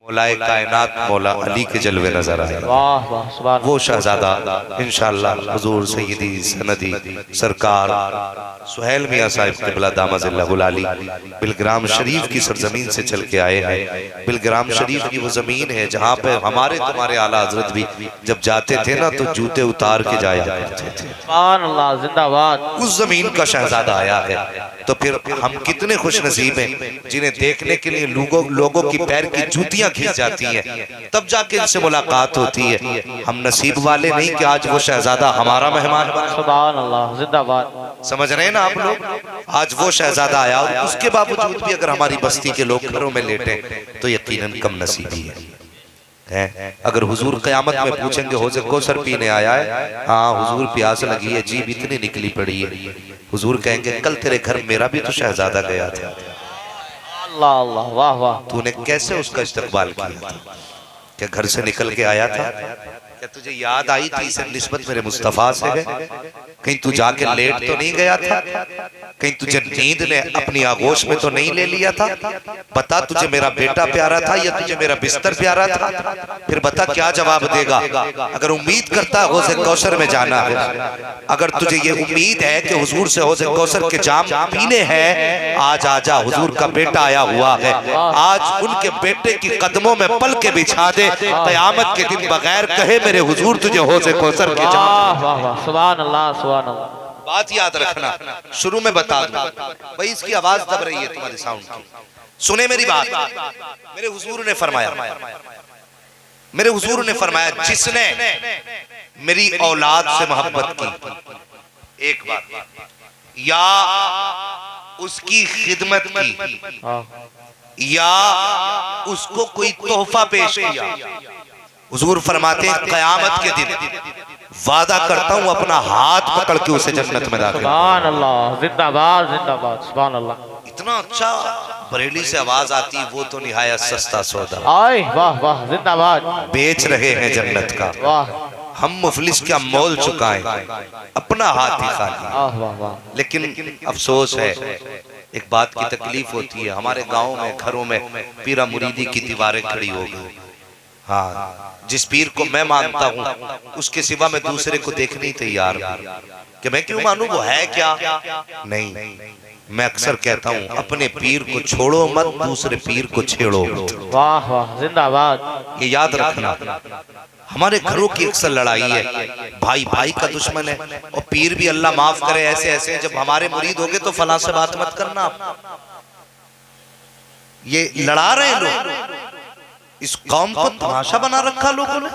मौलाए कायनात मौला अली के जलवे नजर आए। वाह वाह सुभान वो शहजादा इंशाअल्लाह हुजूर सैयदी सनदी सरकार सुहेल मियां साहिब क़िबला दामजिल्लाहुल आली बिलग्राम शरीफ की सरजमीन से चल के आए हैं। बिलग्राम शरीफ की वो जमीन है जहाँ पे हमारे तुम्हारे आला हजरत भी जब जाते थे ना तो जूते उतार के जाया करते थे। सुभान अल्लाह जिंदाबाद। उस जमीन का शहजादा आया है तो फिर हम कितने खुश नसीब हैं जिन्हें देखने के लिए लोगों की पैर की जूतियां खींच जाती हैं, तब जाके इनसे मुलाकात होती है। हम नसीब वाले नहीं कि आज वो शहजादा हमारा मेहमान बना। सुभान अल्लाह जिंदाबाद। समझ रहे हैं ना आप लोग? आज वो शहजादा आया और उसके बावजूद भी अगर हमारी बस्ती के लोग घरों में लेटे तो यकीनन कम नसीबी है। अगर हुजूर क़यामत में पूछेंगे हो कौसर पीने आया है? हाँ हुजूर प्यास लगी है, जीभ इतनी निकली पड़ी है। हुजूर कहेंगे कल तेरे घर मेरा भी तो शहजादा गया था, अल्लाह अल्लाह वाह वाह। तूने कैसे उसका इस्तकबाल किया था? क्या घर से निकल के आया था? क्या तुझे याद आई थी इसे निस्बत मेरे मुस्तफा से है? कहीं तू जाके लेट तो नहीं गया था? कहीं तुझे नींद ने अपनी आगोश में तो नहीं ले लिया था? बता तुझे मेरा बेटा प्यारा था या तुझे मेरा बिस्तर प्यारा था? फिर बता क्या जवाब देगा? अगर उम्मीद करता है हौज़े कौसर में जाना है, अगर तुझे ये उम्मीद है कि हुजूर से हौज़े कौसर के जाम पीने हैं, आज आजा, हुजूर का बेटा आया हुआ है। आज उनके बेटे की कदमों में पल के बिछा दे, क़यामत के दिन बगैर कहे मेरे हुजूर तुझे हौज़े कौसर के जाम। सुभान अल्लाह सुभान अल्लाह। बात याद रखना, शुरू में बता दूं भाई इसकी आवाज दब रही है तुम्हारे साउंड की। सुने मेरी बात। मेरे हुजूर ने फरमाया जिसने मेरी औलाद से मोहब्बत की एक बार, या उसकी खिदमत की, या उसको कोई तोहफा पेश किया, हुजूर फरमाते हैं क़यामत के दिन वादा करता हूं अपना हाथ पकड़ के उसे जन्नत में दाखिल। सुभान अल्लाह जिंदाबाद जिंदाबाद सुभान अल्लाह। इतना अच्छा बरेली से आवाज आती है, वो तो निहायत सस्ता सौदा। आए वाह वाह जिंदाबाद। बेच रहे हैं जन्नत का, वाह। हम मुफलिस क्या मोल चुकाएं, अपना हाथ ही खाली। वाह वाह। लेकिन अफसोस है, एक बात की तकलीफ होती है, हमारे गाँव में घरों में पीरा मुरीदी की दीवारें खड़ी हो गई। हाँ, जिस पीर को मैं मानता हूँ उसके सिवा मैं दूसरे को देखने ही तैयार कि मैं क्यों मानूं, वो है क्या? नहीं, मैं अक्सर कहता हूँ अपने पीर को छोड़ो मत, दूसरे पीर को छेड़ो। वाह वाह जिंदाबाद। ये याद रखना, हमारे घरों की अक्सर लड़ाई है, भाई भाई का दुश्मन है। और पीर भी अल्लाह माफ करे ऐसे ऐसे, जब हमारे मुरीद होगे तो फलां से बात मत करना। ये लड़ा रहे लोग, इस कौम को तमाशा बना रखा लोगों ने,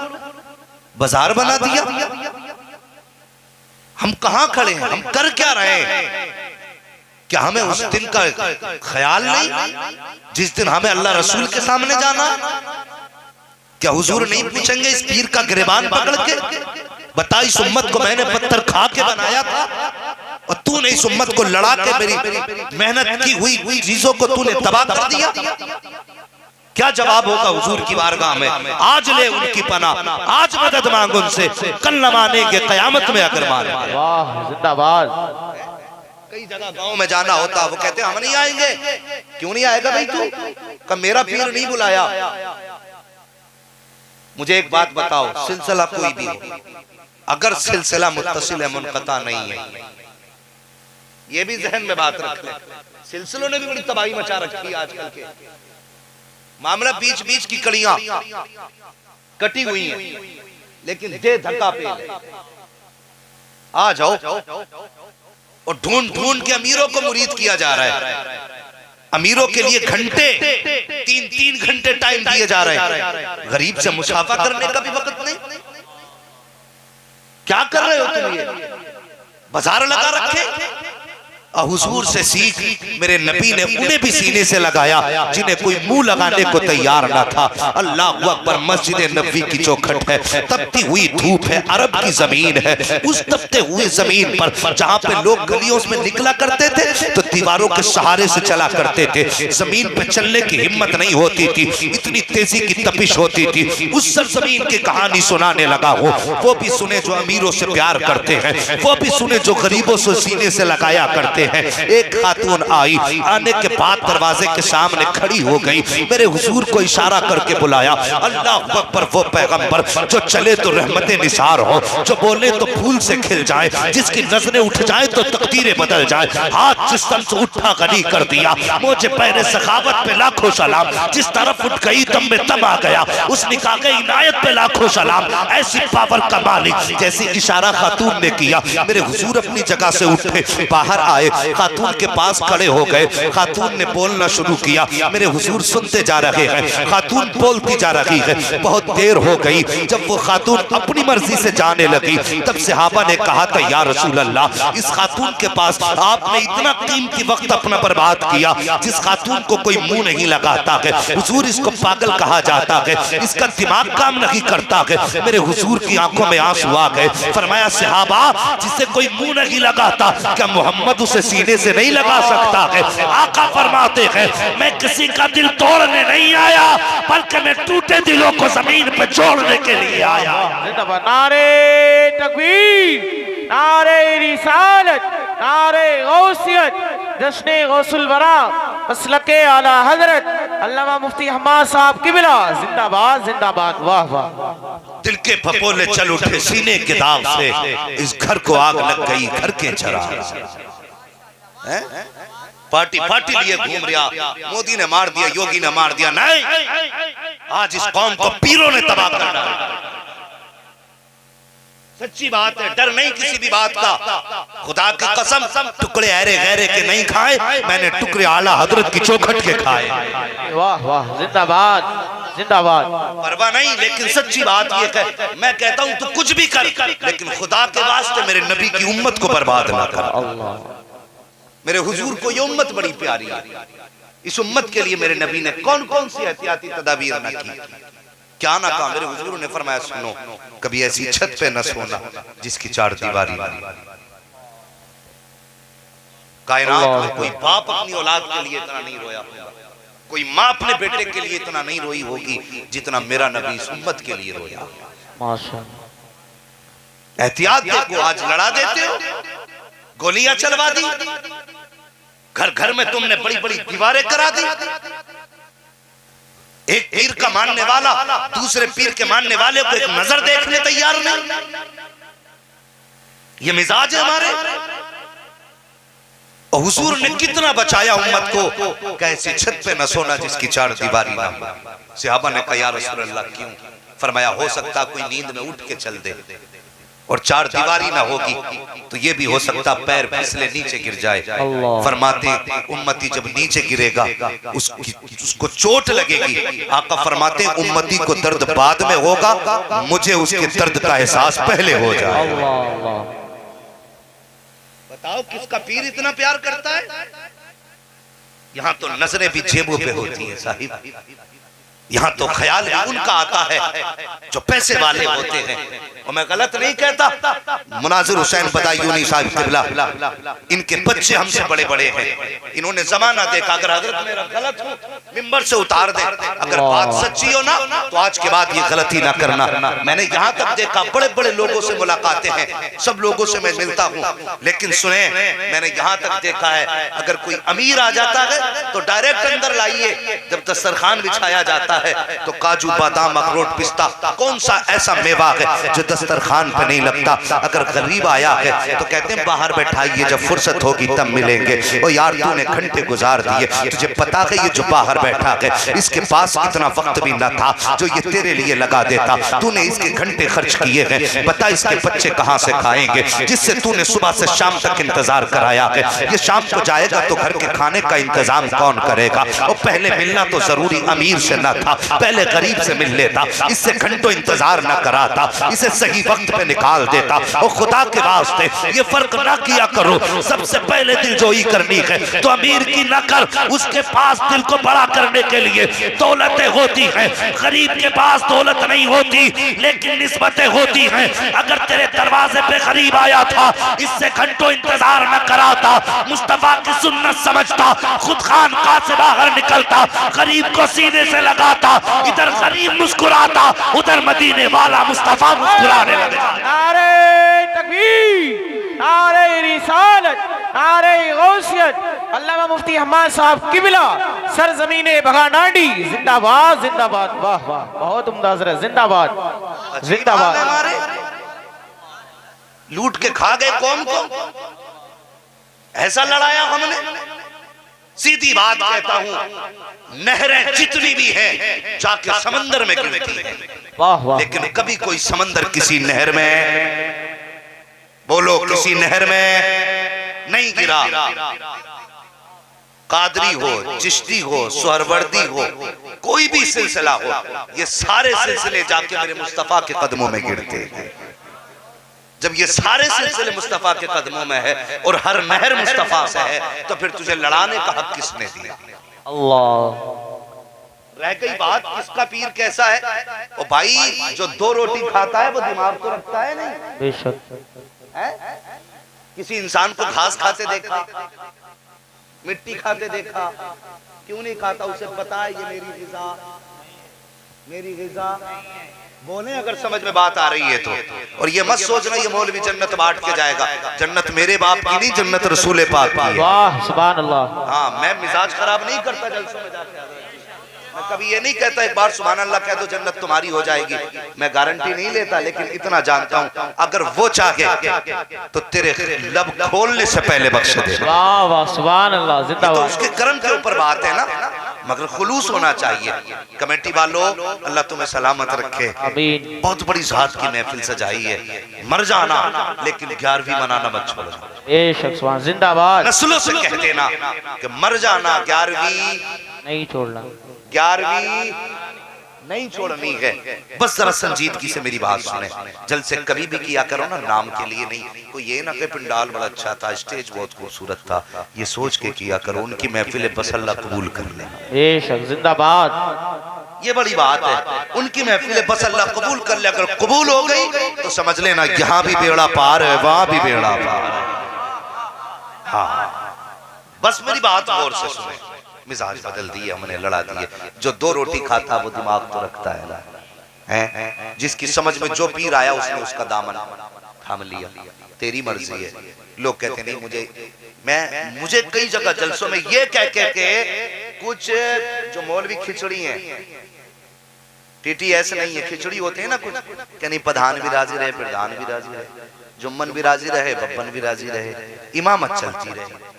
बाजार बना दिया। हम कहां खड़े हैं, हम कर क्या रहे हैं? क्या हमें उस दिन का ख्याल नहीं जिस दिन हमें अल्लाह रसूल के सामने जाना? क्या हुजूर नहीं पूछेंगे इस पीर का गिरबान पकड़ के, बता इस उम्मत को मैंने पत्थर खा के बनाया था और तूने इस उम्मत को लड़ा के मेरी मेहनत की हुई चीजों को तूने तबाह कर दिया? क्या जवाब होगा हुजूर की बारगाह में? आज ले उनकी पनाह, आज मदद मांग उनसे, कल न मानेंगे क़यामत में अगर माने। वाह जिंदाबाद। कई जगह गांव में जाना होता, वो कहते हम नहीं आएंगे। क्यों नहीं आएगा भाई तू? कब मेरा पीर नहीं बुलाया? मुझे एक बात बताओ, सिलसिला कोई भी हो, अगर सिलसिला मुत्तसिल है मुनक़ता नहीं है, ये भी जहन में बात रख ले। सिलसिलों ने भी बड़ी तबाही मचा रखी है आजकल के मामला, बीच बीच की कड़ियां कटी हुई हैं, लेकिन दे धक्का पे आ जाओ और ढूंढ ढूंढ के अमीरों को मुरीद किया जा रहा है। अमीरों के लिए घंटे 3-3 घंटे टाइम दिए जा रहे हैं, गरीब से मुसाफा करने का भी वक्त नहीं। क्या कर रहे हो तुम? ये बाजार लगा रखे। हुजूर से सीख, मेरे नबी ने उन्हें भी सीने से लगाया जिन्हें कोई मुंह लगाने को तैयार ना था। अल्लाह अकबर, मस्जिद नबी की चौखट है, तपती हुई धूप है, अरब की जमीन है। उस तपते हुए जमीन पर जहाँ पे लोग गलियों में निकला करते थे तो दीवारों के सहारे से चला करते थे, जमीन पे चलने की हिम्मत नहीं होती थी, इतनी तेजी की तपिश होती थी। उस सरजमीन की कहानी सुनाने लगा हो, वो भी सुने जो अमीरों से प्यार करते हैं, वो भी सुने जो गरीबों से सीने से लगाया करते रखे हैं। एक खातून आई, आने के बाद दरवाजे के सामने खड़ी हो गई, मेरे हुजूर को इशारा करके बुलाया। अल्लाह अकबर, वो पैगंबर जो चले तो रहमतें निसार हो, जो बोले तो फूल से खिल जाए, जिसकी नजरें उठ जाए तो तकदीरें बदल जाए। हाथ जिस्म से उठा गनी कर दिया, मुझे पहले सखावत पे लाखों सलाम, जिस तरफ उठ गई तब में तब आ गया, उस निकाह के इनायत पे लाखों सलाम। ऐसी पावर का मालिक, जैसे इशारा खातून ने किया, मेरे हुजूर अपनी जगह से उठे, बाहर आए, खातून के पास खड़े हो गए। खातून ने बोलना शुरू किया, मेरे हुजूर सुनते जा रहे हैं, खातून बोलती जा रही है। बहुत देर हो गई, जब वो खातून अपनी मर्जी से जाने लगी, तब सहाबा ने कहा था, या रसूल अल्लाह, इस खातून के पास आपने इतना कीमती वक्त अपना बर्बाद किया, जिस खातून को कोई मुंह नहीं लगाता है। हुजूर, इसको पागल कहा जाता है, इसका दिमाग काम नहीं करता है। मेरे हुजूर की आंखों में आंसू आ गए। फरमाया, सहाबा, जिसे कोई मुंह नहीं लगाता, क्या मोहम्मद उसे सीने से नहीं लगा सकता है? आका फरमाते हैं, मैं किसी का दिल तोड़ने नहीं आया, बल्कि मैं टूटे दिलों को जमीन पे जोड़ने के लिए आया। नारे तकबीर, नारे रिसालत, नारे गौसियत, जश्न गौसुल वरा, मसलके आला हजरत अल्लामा मुफ्ती हम्माद साहब किबला जिंदाबाद जिंदाबाद। वाह वाह। दिल के फपोले चल उठे सीने के दाग से, इस घर को आग लग गई घर के चराग। पार्टी पार्टी लिए घूम रहा, मोदी ने मार दिया, योगी ने मार दिया, नहीं, आज इस कौम को पीरों ने तबाह कर डाला। सच्ची बात है, डर नहीं किसी भी बात का। खुदा की कसम, टुकड़े ऐरे गहरे के नहीं खाए, मैंने टुकड़े आला हजरत की चौखट के खाए। वाह वाह, जिंदाबाद जिंदाबाद। परवाह नहीं, लेकिन सच्ची बात ये है, मैं कहता हूं तू कुछ भी कर, लेकिन खुदा के वास्ते मेरे नबी की उम्मत को बर्बाद ना कर। मेरे हुजूर को ये उम्मत बड़ी प्यारी है, इस उम्मत के लिए मेरे नबी ने कौन कौन सी एहतियाती तदाबीर न की, क्या ना कहा। मेरे हुजूर ने फरमाया, सुनो, कभी ऐसी छत पे न सोना जिसकी चार दीवारी नहीं। कायनात में कोई बाप अपनी औलाद के लिए इतना नहीं रोया होगा, कोई माँ अपने बेटे के लिए इतना नहीं रोई होगी जितना मेरा नबी इस उम्मत के लिए रोया। माशाअल्लाह। एहतियात देखो, आज लड़ा देते हो, गोलियां चलवा दी, घर घर में तुमने बड़ी बड़ी दीवारें करा दी। एक पीर का मानने वाला दूसरे पीर के मानने वाले को एक नजर देखने तैयार नहीं। ये मिजाज है हमारे। और हुजूर ने कितना बचाया उम्मत को, कैसी छत पे न सोना जिसकी चार दीवारी ना हो। सहाबा ने कहा, या रसूल अल्लाह, क्यों? फरमाया, हो सकता कोई नींद में उठ के चल दे और चार दीवारी ना होगी तो ये भी हो सकता पैर फिसले नीचे गिर जाए। फरमाते, उम्मती जब नीचे गिरेगा उसको चोट लगेगी। आका फरमाते, उम्मती को दर्द बाद में होगा, मुझे उसके दर्द का एहसास पहले हो जाए। बताओ किसका पीर इतना प्यार करता है? यहाँ तो नजरें भी जेबों पे होती हैं साहिब, यहाँ तो ख्याल उनका आता है जो पैसे वाले होते हैं। और मैं गलत नहीं कहता, मुनाजिर हुसैन बदायूनी साहब किबला, इनके बच्चे हमसे बड़े बड़े हैं, इन्होंने जमाना देखा, अगर हजरत मेरा गलत हो मिंबर से उतार दे, अगर बात सच्ची हो ना तो आज के बाद ये गलती ना करना। मैंने यहाँ तक देखा, बड़े बड़े लोगों से मुलाकातें हैं, सब लोगों से मैं मिलता हूँ, लेकिन सुने, मैंने यहाँ तक देखा है, अगर कोई अमीर आ जाता है तो डायरेक्ट अंदर लाइए, जब दस्तरखान बिछाया जाता है तो काजू बादाम अखरोट पिस्ता कौन सा ऐसा मेवा है जो दस्तरखान पे नहीं लगता। अगर गरीब आया है तो कहते हैं बाहर बैठाइए, जब फुर्सत होगी तब मिलेंगे। ओ यार, तूने घंटे गुजार दिए, तुझे पता है ये जो बाहर बैठा है इसके पास इतना वक्त भी न था जो ये तेरे लिए लगा देता, तूने इसके घंटे खर्च किए हैं, बता इसके बच्चे कहाँ से खाएंगे, जिससे तूने सुबह से शाम तक इंतजार कराया है, ये शाम को जाएगा तो घर के खाने का इंतजाम कौन करेगा। और पहले मिलना तो जरूरी अमीर से न था, पहले गरीब से मिल लेता, इससे घंटों इंतजार न कराता, इसे सही वक्त पे निकाल देता। और खुदा के वास्ते ये फर्क ना किया करो, सबसे पहले दिलजोई करनी है तो अमीर की न कर, उसके पास दिल को बड़ा करने के लिए दौलतें होती हैं, गरीब के पास दौलत नहीं होती लेकिन निस्बतें होती हैं। अगर तेरे दरवाजे पे गरीब आया था, इससे घंटों इंतजार न कराता, मुस्तफा की सुन्नत समझता, खुद खानकाह से बाहर निकलता, गरीब को सीने से लगाता, इधर गरीब मुस्कुराता, उधर मदीने वाला मुस्तफा मुस्कुराने लगा। नारे तकबीर, नारे रिसालत, नारे गौसियत, अल्लामा मुफ्ती हम्माद साहब किबला, सरजमीने बगानाडी, जिंदाबाद जिंदाबाद। वाह वाह, बहुत उम्दा हजरत, जिंदाबाद जिंदाबाद। हमारे लूट के खा गए कौम को, ऐसा लड़ाया हमने। सीधी बात कहता हूं, नहरें जितनी भी हैं जाके समंदर में गिरती हैं, वाह वाह, लेकिन कभी कोई समंदर किसी नहर में, बोलो किसी नहर में नहीं गिरा। कादरी हो, चिश्ती हो, सुहरवर्दी हो, कोई भी सिलसिला हो, ये सारे सिलसिले जाके मेरे मुस्तफा के कदमों में गिरते हैं। जब ये सारे सिलसिले मुस्तफा के कदमों में है और हर नहर मुस्तफा से है, तो फिर तुझे लड़ाने का हक किसने दिया? अल्लाह। रह गई बात किसका पीर कैसा है, ओ भाई जो 2 रोटी खाता है वो दिमाग तो रखता है नहीं? बेशक। है? किसी इंसान को घास खाते देखा, मिट्टी खाते देखा, क्यों नहीं खाता? उसे पता है ये मेरी ग़िज़ा, मेरी ग़िज़ा। बोले अगर समझ में बात आ रही है तो। और ये मत सोचना ये मौलवी जन्नत बांट के जाएगा, जन्नत मेरे बाप की नहीं, जन्नत रसूल पाक की है। वाह सुभान अल्लाह। हाँ, मैं मिजाज खराब नहीं करता जलसों में जाके, मैं कभी ये नहीं कहता एक बार सुभान अल्लाह कह दो जन्नत तुम्हारी हो जाएगी, मैं गारंटी नहीं लेता, लेकिन इतना जानता हूं अगर वो चाहे तो तेरे लब खोलने से पहले बख्श दे। वाह वाह सुभान अल्लाह, जिंदाबाद। तो उसके कर्म के ऊपर बात है ना, मगर खुलूस होना चाहिए। कमेटी वालों अल्लाह तुम्हें सलामत रखे, आमीन। बहुत बड़ी जात की महफिल सजाई है, मर जाना लेकिन 11वीं मनाना मत छोड़ो। बेशक सुभान, जिंदाबाद। नस्लों से कह देना कि मर जाना 11वीं नहीं छोड़ना, 11वीं नहीं छोड़नी है। बस जरा संजीदगी से मेरी बात सुने, जलसे कभी भी किया करो ना नाम के लिए नहीं, कोई ये ना कि पंडाल बड़ा अच्छा था, स्टेज बहुत खूबसूरत था, ये सोच के किया करो उनकी महफिल बस अल्लाह कबूल कर ले। बेशक, जिंदाबाद। ये बड़ी बात है, उनकी महफिल बस अल्लाह कबूल कर ले। अगर कबूल हो गई तो समझ लेना यहाँ भी बेड़ा पार है, वहां भी बेड़ा पार है। हाँ, बस मेरी बात गौर से सुने। मिजाज बदल दिए हमने, लड़ा दिए। जो 2 रोटी खाता वो दिमाग तो रखता है ना, है? जिसकी समझ में जो पीर आया उसने उसका दामन थाम लिया। तेरी मर्जी है। लोग कहते नहीं मुझे कई जगह जलसों में ये कह के कुछ जो मौलवी खिचड़ी हैं, TTS नहीं है, खिचड़ी होते हैं ना कुछ, क्या नहीं प्रधान भी राजी रहे, प्रधान भी राजी रहे, जुम्मन भी राजी रहे, बब्बन भी राजी रहे, इमामत चलती रहे।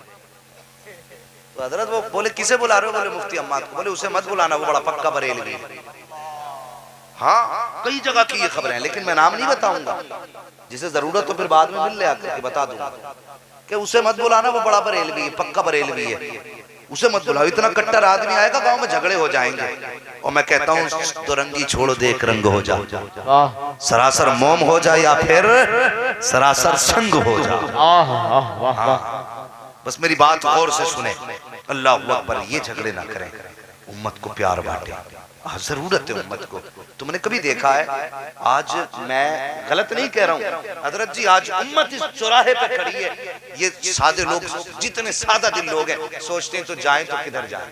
तो हजरत वो बोले किसे बुला रहे हो? बोले मुफ्ती हम्माद को। बोले उसे मत बुलाना, वो बड़ा पक्का बरेलवी है। हाँ, कई जगह की ये खबरें हैं, लेकिन मैं नाम नहीं बताऊंगा, जिसे जरूरत तो फिर बाद में मिल ले आकर बता दूंगा कि उसे मत बुलाना, वो बड़ा बरेलवी है, पक्का बरेलवी है, उसे मत बुलाओ। इतना कट्टर आदमी आएगा गांव में, झगड़े हो जाएंगे। और मैं कहता हूँ तो रंगी छोड़ो, देख रंग हो जा, सरासर मोम हो जा या फिर सरासर संग हो जा। बस मेरी बात गौर से सुने, अल्लाह अकबर। ये झगड़े ना करें, उम्मत को प्यार बांटे, जरूरत है उम्मत को। तुमने कभी देखा है, आज मैं गलत नहीं कह रहा हूँ हजरत जी, आज उम्मत इस चौराहे पे खड़ी है, ये सादे लोग, जितने सादा दिल लोग हैं, सोचते हैं तो जाएं तो किधर जाएं।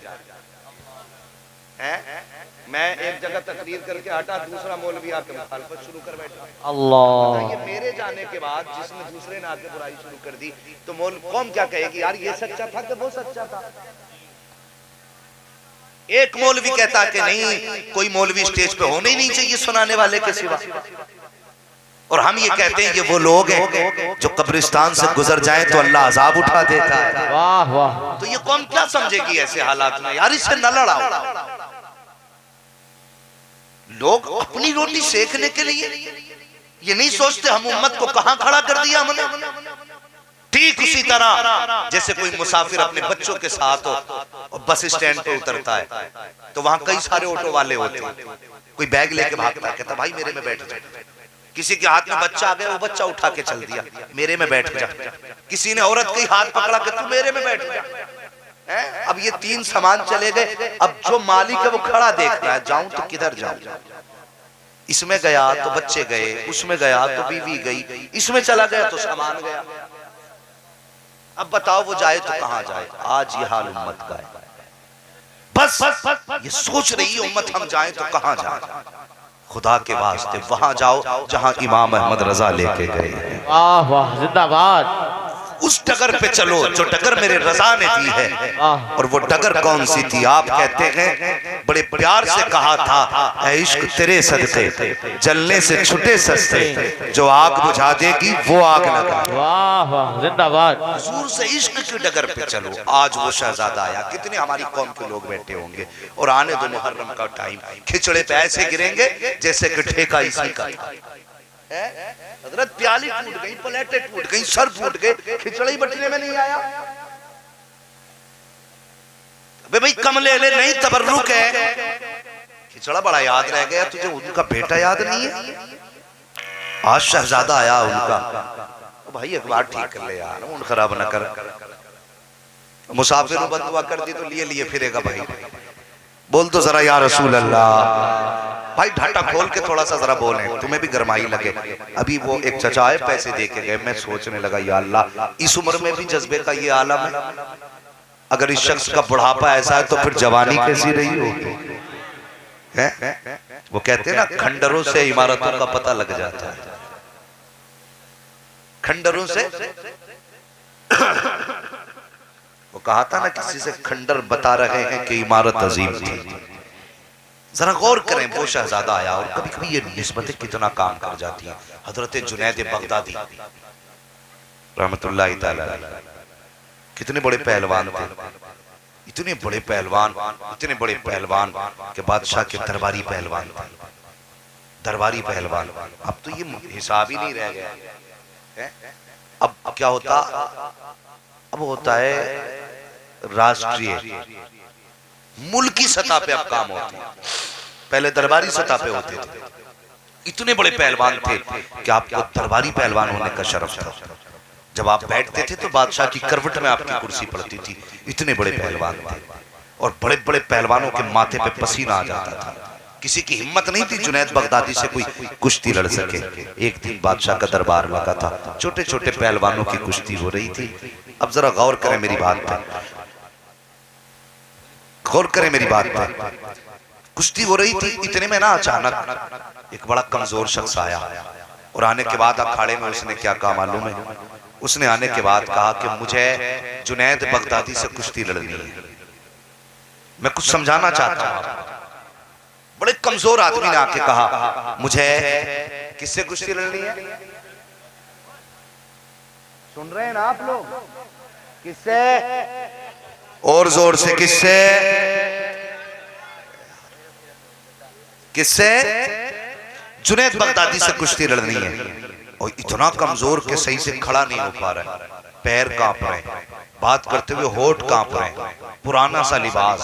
मैं एक जगह तकरीर करके हटा, दूसरा मौलवी आके मुखालफत शुरू कर बैठा। अल्लाह। ये मेरे जाने के बाद जिसने दूसरे ने आके बुराई शुरू कर दी, तो कौम क्या कहेगी? यार ये सच्चा था कि वो सच्चा था? एक मौलवी कहता कि नहीं, कोई मौलवी स्टेज पे होने ही नहीं चाहिए सुनाने वाले के सिवा। और हम ये कहते हैं ये वो लोग हैं जो कब्रिस्तान से गुजर जाएं तो अल्लाह अजाब उठा देता है। वाह वाह। तो ये कौम क्या समझेगी ऐसे हालात में? यार इससे न लड़ाओ। लोग अपनी रोटी सेकने के लिए ये नहीं सोचते हम उम्मत को कहां खड़ा कर दिया हमने। ठीक उसी तरह जैसे कोई मुसाफिर अपने बच्चों के साथ हो और बस स्टैंड पे उतरता है, तो वहां कई सारे ऑटो वाले होते हैं, कोई बैग लेके भागता है, कहता भाई मेरे में बैठ जा। किसी के हाथ में बच्चा आ गया, वो बच्चा उठा के चल दिया, मेरे में बैठ जा। किसी ने औरत के हाथ पकड़ा के तू मेरे में बैठ जा। अब ये 3 सामान चले गए। अब जो मालिक है वो खड़ा देख रहा है, जाऊं तो किधर जाऊं? इसमें गया तो बच्चे गए, उसमें गया तो बीवी गई, इसमें चला गया तो सामान गया। अब बताओ वो जाए तो कहां जाए? आज ये हाल उम्मत का है। बस ये सोच रही है उम्मत हम जाएं तो कहां जाए। खुदा के वास्ते वहां जाओ जहां इमाम अहमद रजा लेके गए। वाह वाह, जिंदाबाद। उस डगर पे चलो जो डगर मेरे रजा ने दी है। और वो डगर कौन सी थी? आप कहते हैं बड़े प्यार से कहा था, ऐ इश्क तेरे सदके जलने से छुटे सस्ते, जो आग बुझा देगी वो आग लगा। वाह वाह, जिंदाबाद। हुजूर से इश्क की डगर पे चलो। आज वो शहजादा आया, कितने हमारी कौम के लोग बैठे होंगे, और आने दो मुहर्रम का टाइम, खिचड़े पे ऐसे गिरेंगे जैसे कि ठेका इसी का है। हजरत प्याली टूट गई, प्लेटें टूट गई, सर फूट गए, खिचड़ी बटने में नहीं आया। अबे भाई कमले ले नहीं, तबर्रुक है। खिचड़ा बड़ा याद रह गया तुझे, उनका बेटा याद नहीं है? आज शहजादा आया उनका, भाई एक बार ठीक कर ले यार, मूड खराब ना कर। मुसाफिर बदुआ कर दी तो लिए लिए फिरेगा भाई। बोल तो जरा या रसूल अल्लाह। भाई ढाटा खोल के थोड़ा सा जरा बोले, तुम्हें भी गरमाई लगे। अभी वो एक चचा है, पैसे दे के गए, मैं सोचने लगा या अल्लाह, इस उम्र में भी जज्बे का ये आलम है। अगर इस शख्स का बुढ़ापा ऐसा है तो फिर जवानी कैसी रही होगी? वो कहते हैं ना, खंडरों से इमारतों का पता लग जाता है। खंडरों से वो कहा था ना, किसी से खंडर बता रहे हैं कि इमारत अजीम थी। जरा गौर करें, वो शहजादा आया, और कभी कभी ये निस्बतें कितना काम कर जाती हैं। हजरत जुनैद बगदादी रहमतुल्लाह तआला कितने बड़े पहलवान थे, इतने बड़े पहलवान, इतने बड़े पहलवान के बादशाह के दरबारी पहलवान थे। दरबारी पहलवान, अब तो ये हिसाब ही नहीं रह गया है। अब क्या होता, अब होता है राष्ट्रीय मुल्की सतह पे अब काम होते हैं, पहले दरबारी सतह पे होते थे। इतने बड़े पहलवान थे कि आपको दरबारी पहलवान होने का शरफ था। जब आप बैठते थे तो बादशाह की करवट में आपकी कुर्सी पड़ती थी। इतने बड़े पहलवान थे, और बड़े बड़े पहलवानों के माथे पे पसीना आ जाता था। किसी की हिम्मत नहीं थी जुनैद बगदादी से कोई कुश्ती लड़ सके। एक दिन बादशाह का दरबार लगा था, छोटे छोटे पहलवानों की कुश्ती हो रही थी। अब जरा गौर करें मेरी बात पर, गौर करें मेरी बात पर। कुश्ती हो रही थी, इतने में ना अचानक एक बड़ा कमजोर शख्स आया, और आने के बाद अखाड़े में उसने क्या कहा मालूम है? उसने आने के बाद कहा कि मुझे जुनैद बगदादी से कुश्ती लड़नी है। मैं कुछ समझाना चाहता हूं। बड़े कमजोर आदमी ने आके कहा, मुझे किससे कुश्ती लड़नी है? सुन रहे हैं ना आप लोग? किससे? और जोर से, किससे? किससे? जुनैद बगदादी से कुश्ती लड़नी है। और इतना कमजोर कि सही से खड़ा नहीं हो पा रहा है, पैर कांप रहे हैं, बात करते हुए होठ कांप रहे हैं, पुराना सा लिबास,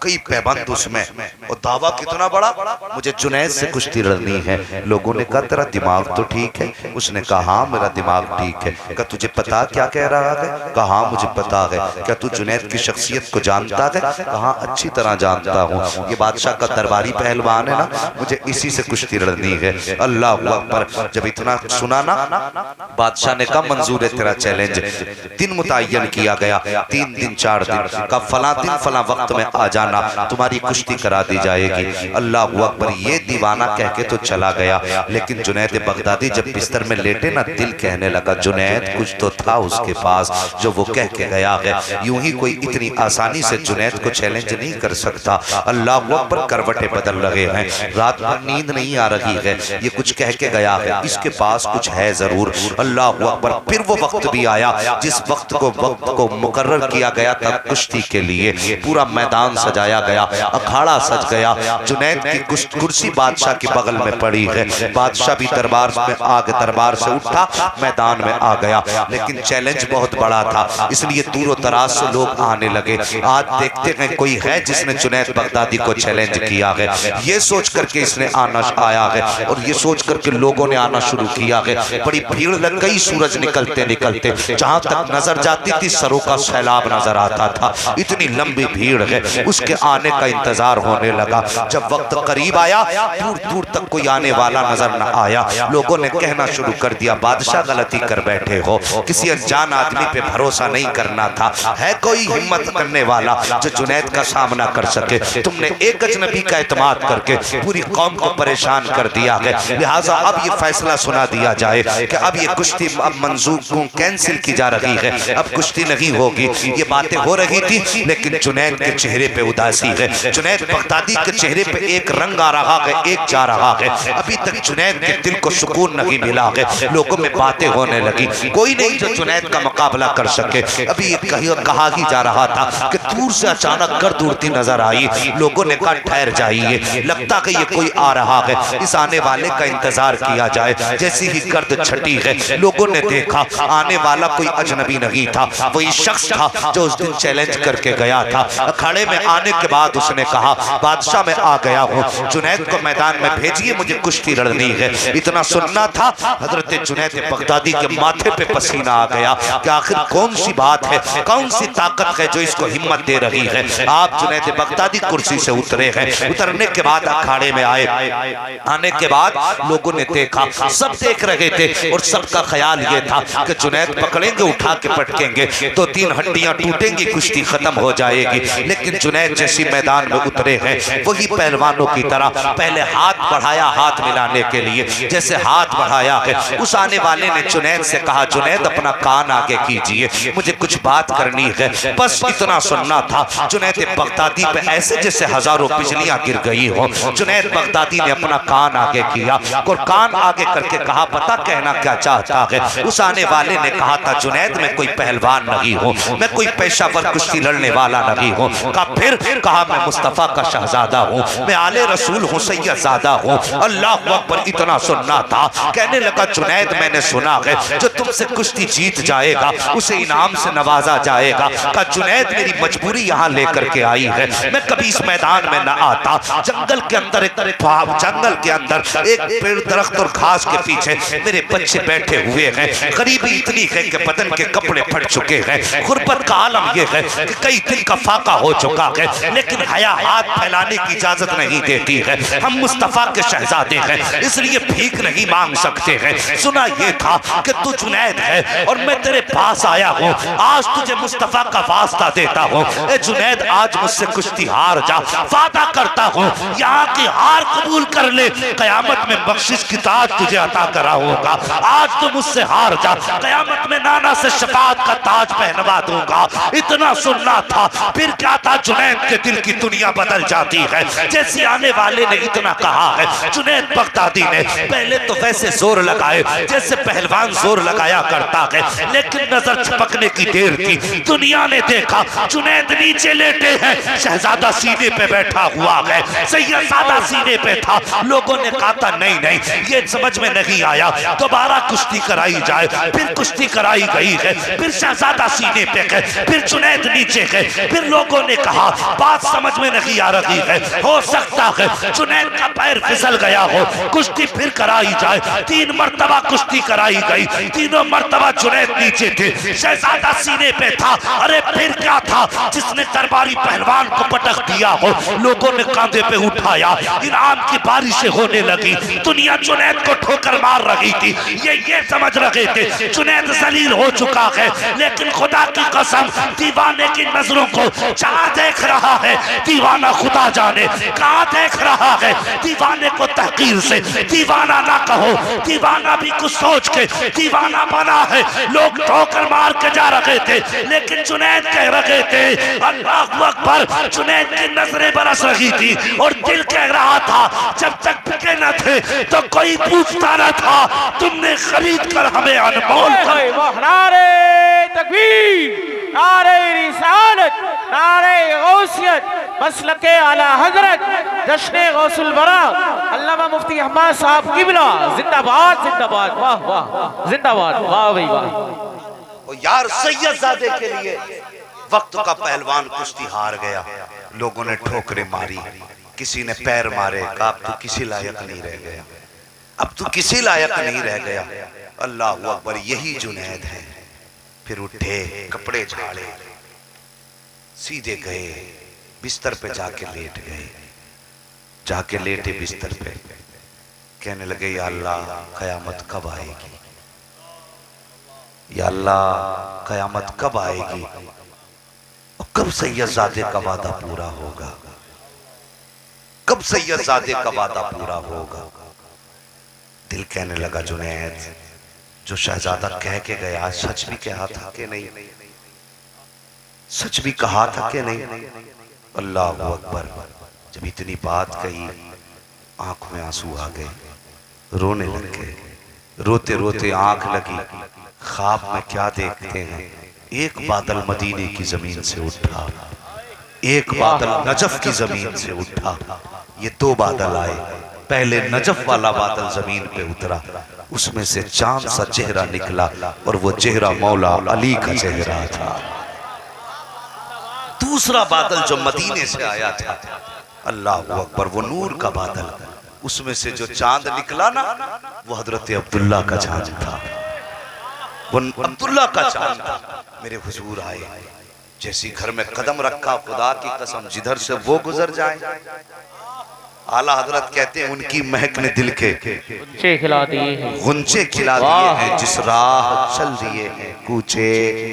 कई पैबंद उसमें, और दावा कितना बड़ा, मुझे जुनैद से कुश्ती लड़नी है। लोगों ने कहा तेरा दिमाग तो ठीक है। उसने कहा हाँ मेरा दिमाग ठीक है। कहा तुझे पता क्या कह रहा है? कहा हाँ मुझे पता है। क्या तू जुनैद की शख्सियत को जानता है? कहा अच्छी तरह जानता हूँ, ये बादशाह का दरबारी पहलवान है ना, मुझे इसी से कुश्ती लड़नी है। अल्लाह अकबर। जब इतना सुना ना, बादशाह ने कहा मंजूर है तेरा चैलेंज। दिन मुतय्यन किया गया, 3 दिन 4 दिन का, फला दिन फला वक्त में आ जाना, तुम्हारी कुश्ती करा दी जाएगी। अल्लाह अकबर। ये दीवाना कह के तो चला गया, लेकिन जुनैद बगदादी जब बिस्तर में लेटे ना, दिल कहने लगा जुनैद कुछ तो था उसके पास जो वो कह के गया है। यूं ही कोई इतनी आसानी से जुनैद को चैलेंज नहीं कर सकता। अल्लाह अकबर। करवटें बदल रहे हैं, रात भर नींद नहीं आ रही है, ये कुछ कह के गया है, इसके पास कुछ है जरूर। अल्लाह अकबर। फिर वो वक्त भी आया जिस वक्त को मुकर्रर किया गया था कुश्ती के लिए। पूरा मैदान सजाया गया, अखाड़ा सज गया। जुनैद की कुर्सी बादशाह के बगल में पड़ी है। बादशाह भी दरबार से उठा, मैदान में आ गया। लेकिन चैलेंज बहुत बड़ा था, इसलिए दूरों दराज से लोग आने लगे। आज देखते हैं कोई है जिसने जुनैद बगदादी को चैलेंज किया है। ये सोच करके इसने आया है, और ये सोच करके लोगों ने आना शुरू किया है। बड़ी भीड़ लग गई। सूरज निकलते निकलते जहां तक नजर जाती थी, सरों का सैलाब नजर आता था। इतनी लंबी भीड़ है। उसके उसके आने का इंतजार होने लगा। जब वक्त करीब आया, दूर दूर तक कोई आने वाला नजर न आया। लोगों ने कहना शुरू कर दिया, बादशाह गलती कर बैठे हो, किसी अनजान आदमी पे भरोसा नहीं करना था। है कोई हिम्मत करने वाला जो जुनैद का सामना कर सके? तुमने एक अजनबी का एतमाद करके पूरी कौम को परेशान कर दिया है। लिहाजा अब ये फैसला सुना दिया जाए कि अब ये कुश्ती अब मंजूर कैंसिल की जा रही है, अब कुश्ती नहीं होगी। ये बातें हो रही थी, लेकिन जुनैद के चेहरे पे उदासी है। जुनैद बगदादी के चेहरे पे एक रंग आ रहा है, एक जा रहा है। अभी तक जुनैद के दिल को सुकून नहीं मिला है। लोगों में बातें होने लगी, कोई नहीं जो जुनैद का मुकाबला कर सके। अभी ये कहा ही जा रहा था कि दूर से अचानक गर्द उड़ती नजर आई। लोगों ने कहा ठहर जाइए, लगता है ये कोई आ रहा है, इस आने वाले का इंतजार किया जाए। जैसी ही गर्द छटी है, लोगों ने देखा आने वाला कोई अजनबी नहीं था, वही शख्स था जो उस दिन चैलेंज करके गया था। अखाड़े में आने के बाद उसने कहा, बादशाह मैं आ गया हूँ, जुनैद को मैदान में भेजिए, मुझे कुश्ती लड़नी है। इतना सुनना था, हजरत जुनैद बगदादी के माथे पे पसीना आ गया कि आखिर कौन सी बात है, कौन सी ताकत है जो इसको हिम्मत दे रही है। आप जुनैद बगदादी कुर्सी से उतरे हैं। उतरने के बाद अखाड़े में आए। आने के बाद लोगों ने देखा, सब देख रहे थे और सबका ख्याल ये था कि जुनैद पकड़ेंगे, उठा के पटकेंगे, 2-3 हड्डियां टूटेंगी, कुश्ती खत्म हो जाएगी। लेकिन जुनैद जैसी मैदान में उतरे हैं, वही पहलवानों की तरह पहले हाथ बढ़ाया हाथ मिलाने के लिए। जैसे हाथ बढ़ाया है, उस आने वाले ने जुनैद से कहा, जुनैद अपना कान आगे कीजिए, मुझे कुछ बात करनी है। बस इतना सुनना था। जुनैद बगदादी पे ऐसे जैसे हजारों बिजलियां गिर गई हो। जुनैद बगदादी ने अपना कान आगे किया और कान आगे करके कहा, पता कहना क्या चाहता है? उस आने वाले ने कहा था, जुनैद मैं कोई पहलवान नहीं हूँ, मैं कोई पेशावर कुश्ती लड़ने वाला नहीं हूँ। फिर कहा, मैं मुस्तफा का शहजादा हूँ, मैं आले रसूल हूँ, सैयदजादा हूँ। अल्लाह अकबर। इतना सुनना था। कहने लगा, जुनैद मैंने सुना है जो तुमसे कुश्ती जीत जाएगा उसे इनाम से नवाजा जाएगा। कहा, जुनैद मेरी मजबूरी यहाँ लेकर के आई है, मैं कभी इस मैदान में न आता। जंगल के अंदर एक पेड़ दरख्त और घास के पीछे मेरे बच्चे बैठे हुए हैं। गरीबी इतनी है कि बदन के कपड़े फट चुके हैं। गुर्बत का आलम यह है कि कई दिन का फाका हो चुका है, लेकिन हया हाथ फैलाने की इजाजत नहीं देती है। हम मुस्तफा के शहजादे हैं, इसलिए भीख नहीं मांग सकते हैं। सुना यह था कि तू जुनैद है और मैं तेरे पास आया हूँ, आज तुझे मुस्तफा का वास्ता देता हूँ। ए जुनैद, आज मुझसे कुश्ती हार जा, वादा करता हूँ यहाँ की हार कबूल कर ले, कयामत में बख्शिश की ताज तुझे अता कराऊंगा। आज तो मुझसे हार जा, कयामत में नाना से शफाअत का ताज पहनवा दूंगा। इतना सुनना था। फिर क्या था, जुनैद के दिल की दुनिया बदल जाती है। जैसे आने वाले ने इतना कहा है, जुनैद बगदादी ने पहले तो वैसे जोर लगाए जैसे पहलवान जोर लगाया करता है, लेकिन नजर झपकने की देर थी। दुनिया ने देखा जुनैद नीचे लेटे हैं, शहजादा सीने पे बैठा हुआ है, सैयदजादा सीने पे था। लोगों ने कहा था, नहीं नहीं, ये समझ में नहीं आया, दोबारा कुश्ती कराई जाए। फिर कुश्ती कराई गई है, फिर शहजादा सीने पे है, फिर जुनैद नीचे है। फिर लोगों ने कहा, बात समझ में नहीं आ रही है, हो सकता है जुनैद का पैर फिसल गया हो, कुश्ती फिर कराई जाए। 3 मरतबा कुश्ती कराई गई, तीनों मरतबा जुनैद नीचे थे, शहजादा सीने पे था। अरे फिर क्या था, जिसने दरबारी पहलवान को पटक दिया हो, लोगों ने कांधे पे उठाया, इनाम की बारिशें होने लगी। दुनिया जुनैद को ठोकर मार रही थी। ये समझ रहे थे जुनैद जलील हो चुका है, लेकिन खुदा की कसम, दीवाने की नजरों को जहाँ देख रहा है, दीवाना खुदा जाने कहाँ देख रहा है। दीवाने को तहकीर से दीवाना ना कहो, दीवाना भी कुछ सोच के दीवाना बना है। लोग ठोकर मार के जा रहे थे, लेकिन जुनैद कह रहे थे, अल्लाहु अकबर। जुनैद की नजरें बरस रही थी और दिल कह रहा था, जब तक बिके न थे तो कोई पूछता न था, तुमने खरीद कर हमें अनमोल नारे तकबीर, नारे रिसालत, नारे गौसियत, मसलके आला हजरत, जश्न गौसुल बरा, अल्लामा मुफ्ती अहमद साहब किबला जिंदाबाद जिंदाबाद। वाह वाह, जिंदाबाद, वाह भाई वाह। यार, सैयदजादे के लिए वक्त का पहलवान कुश्ती हार गया। लोगों ने ठोकरें मारी, किसी ने पैर मारे, कहा अब तू किसी लायक नहीं रह गया, अब तू किसी लायक नहीं रह गया। अल्लाह अकबर, यही जुनैद है। फिर उठे, कपड़े झाड़े, सीधे गए, बिस्तर पे जाके लेट गए, जाके लेटे बिस्तर पे, कहने लगे या अल्लाह कयामत कब आएगी, या अल्लाह कयामत कब आएगी और कब सैयदजादे का वादा पूरा होगा, कब सैयदजादे का वादा पूरा होगा। दिल कहने लगा जुनैद जो शहजादा कह के गया सच भी कहा था कि नहीं, सच भी कहा था कि नहीं। अल्लाह अकबर, जब इतनी बात कही आंख में आंसू आ गए, रोने लग गए, रोते रोते आंख लगी। ख्वाब में क्या देखते हैं, एक बादल मदीने की जमीन से उठा, एक बादल नजफ की जमीन से उठा। ये दो बादल आए, पहले नजफ वाला बादल जमीन पे उतरा, उसमें से चांद सा चेहरा निकला और वो चेहरा मौला अली का चेहरा था। दूसरा बादल जो मदीने से आया था, अल्लाह अकबर, वो नूर का बादल, उसमें से जो चांद निकला ना वो हजरत अब्दुल्ला का चांद था, वो अब्दुल्ला का चांद था। मेरे हुजूर आए, जैसी घर में कदम रखा खुदा की कसम जिधर से वो गुजर जाए, आला हजरत कहते हैं उनकी महक ने दिल के गुंचे खिला दिए हैं, गुंचे खिला दिए हैं, जिस राह चल दिए हैं कूचे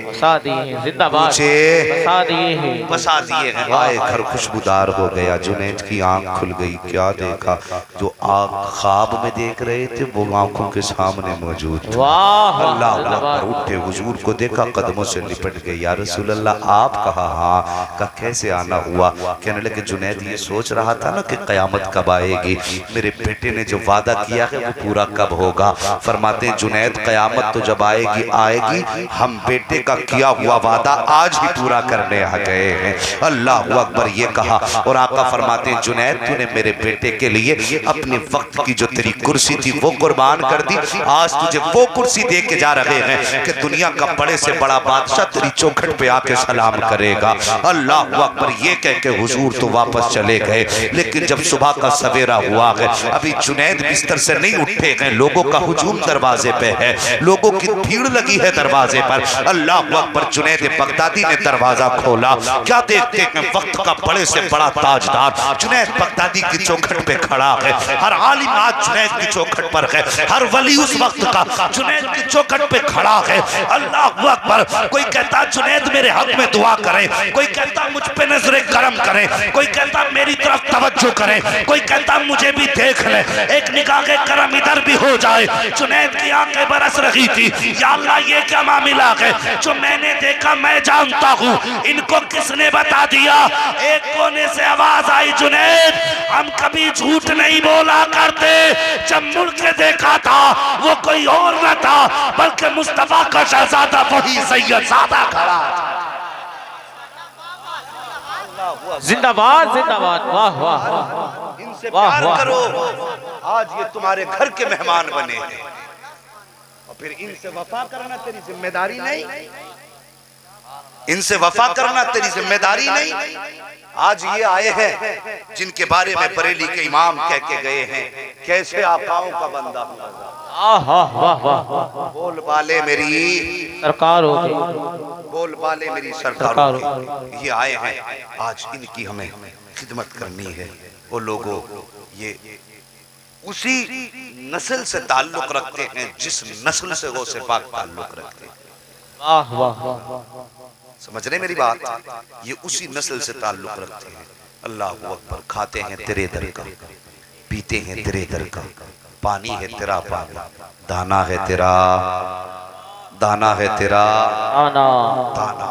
बसा दिए हैं, जिंदाबाद कूचे बसा दिए हैं, बसा दिए हैं। आए घर खुशबूदार हो गया, जुनैद की आंख खुल गई। क्या देखा, जो आंख ख्वाब में देख रहे थे वो आंखों के सामने मौजूद था। वाह अल्लाह अकबर, उठे हुजूर को देखा, कदमों से लिपट गए। या रसूल अल्लाह आप कहा, हाँ का कैसे आना हुआ। कहने लगे जुनैद ये सोच रहा था ना कि कयामत कब आएगी, मेरे बेटे ने जो वादा किया है वो पूरा कब होगा। फरमाते हैं जुनैद कयामत तो जब आएगी आएगी, हम बेटे का किया हुआ वादा आज ही पूरा करने आ गए हैं। अल्लाह अकबर ये कहा और आका फरमाते हैं जुनैद तूने मेरे बेटे के लिए अपने वक्त की जो तेरी कुर्सी थी वो कुर्बान कर दी, आज तुझे वो कुर्सी दे के जा रहे हैं कि दुनिया का बड़े से बड़ा बादशाह तेरी चौखट पे आके सलाम करेगा। अल्लाह अकबर ये कह के हुजूर तो वापस चले गए। लेकिन जब सुबह का सवेरा हुआ है, अभी जुनैद बिस्तर से नहीं उठे हैं, लोगों का हुजूम दरवाजे पे है, लोगों की भीड़ लगी है दरवाजे पर। अल्लाह अकबर, जुनैद बगदादी ने दरवाजा खोला, क्या देखते हैं वक्त का बड़े से बड़ा ताजदार जुनैद बगदादी की चौखट पे खड़ा है। हर आलिम आज जुनैद की चौखट पर है, हर वली उस वक्त का जुनैद की चौखट पे खड़ा है। अल्लाह अकबर, कोई कहता जुनैद मेरे हक में दुआ करे, कोई कहता मुझ पे नजरे करम करे, कोई कहता मेरी तरफ तवज्जो करे, कोई कहता मुझे भी देख ले, एक निगाह के करम इधर भी हो जाए। जुनैद की आंखें बरस रही थी, या अल्लाह ये क्या मामला है, जो मैंने देखा मैं जानता हूँ, इनको किसने बता दिया। एक कोने से आवाज आई जुनैद हम कभी झूठ नहीं बोला करते, जब मुड़ के देखा था वो कोई और न था बल्कि मुस्तफा का शहजादा वही सैयदजादा खड़ा था। जिंदाबाद जिंदाबाद, वाह वाह वाह, इनसे प्यार करो, आज ये तुम्हारे घर के मेहमान बने हैं और फिर इनसे वफा करना तेरी जिम्मेदारी नहीं, इनसे वफा करना तेरी जिम्मेदारी नहीं। आज ये आए हैं जिनके बारे में बरेली के इमाम कह के गए हैं कैसे आकाओं का बंदा हुआ। वाह वाह वाह, बोल बाले मेरी सरकार हो गई, बोल बाले मेरी सरकार हो गई। ये आए हैं आज, इनकी हमें खिदमत करनी है। वो लोगों ये उसी नस्ल से ताल्लुक रखते हैं जिस नस्ल से गौसे पाक ताल्लुक रखते हैं। वाह वाह वाह, समझ रहे मेरी बात, ये उसी नस्ल से ताल्लुक रखते हैं। अल्लाह अकबर, खाते हैं तेरे दर का, पीते हैं तेरे दर का, पानी है तेरा पानी, दाना है तेरा, दाना है तेरा दाना।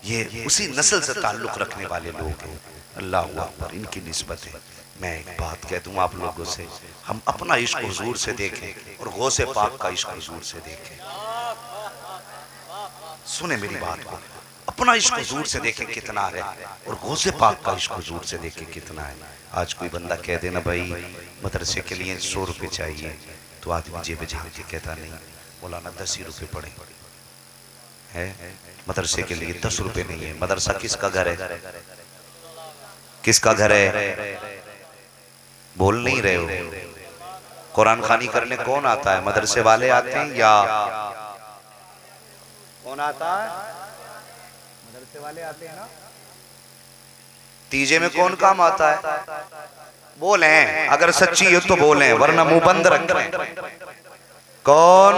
ये उसी नस्ल से ताल्लुक रखने वाले लोग हैं। अल्लाह अकबर, इनकी निस्बत है। मैं एक बात कह दूं आप लोगों से, हम अपना इश्क हुजूर से देखें और गौसे पाक का इश्क हुजूर से देखें। सुने मेरी बात को, अपना इश्क हुजूर से देखें कितना है और गौसे पाक का इश्क हुजूर से देखें कितना है। आज कोई बंदा कह देना भाई मदरसे के लिए 100 रुपए चाहिए, तो आदमी जेब झाड़ के कहता नहीं मौलाना 10 ही रुपए पड़े है, मदरसे के लिए 10 रुपए नहीं है। मदरसा किसका घर है, किसका घर है, बोल नहीं रहे हो। कुरान खानी करने कौन आता है, मदरसे वाले आते हैं या कौन आता है, मदरसे वाले आते हैं ना। तीजे में कौन काम आता है? बोले अगर सच्ची है तो बोले, वरना मुंह बंद रखें। कौन?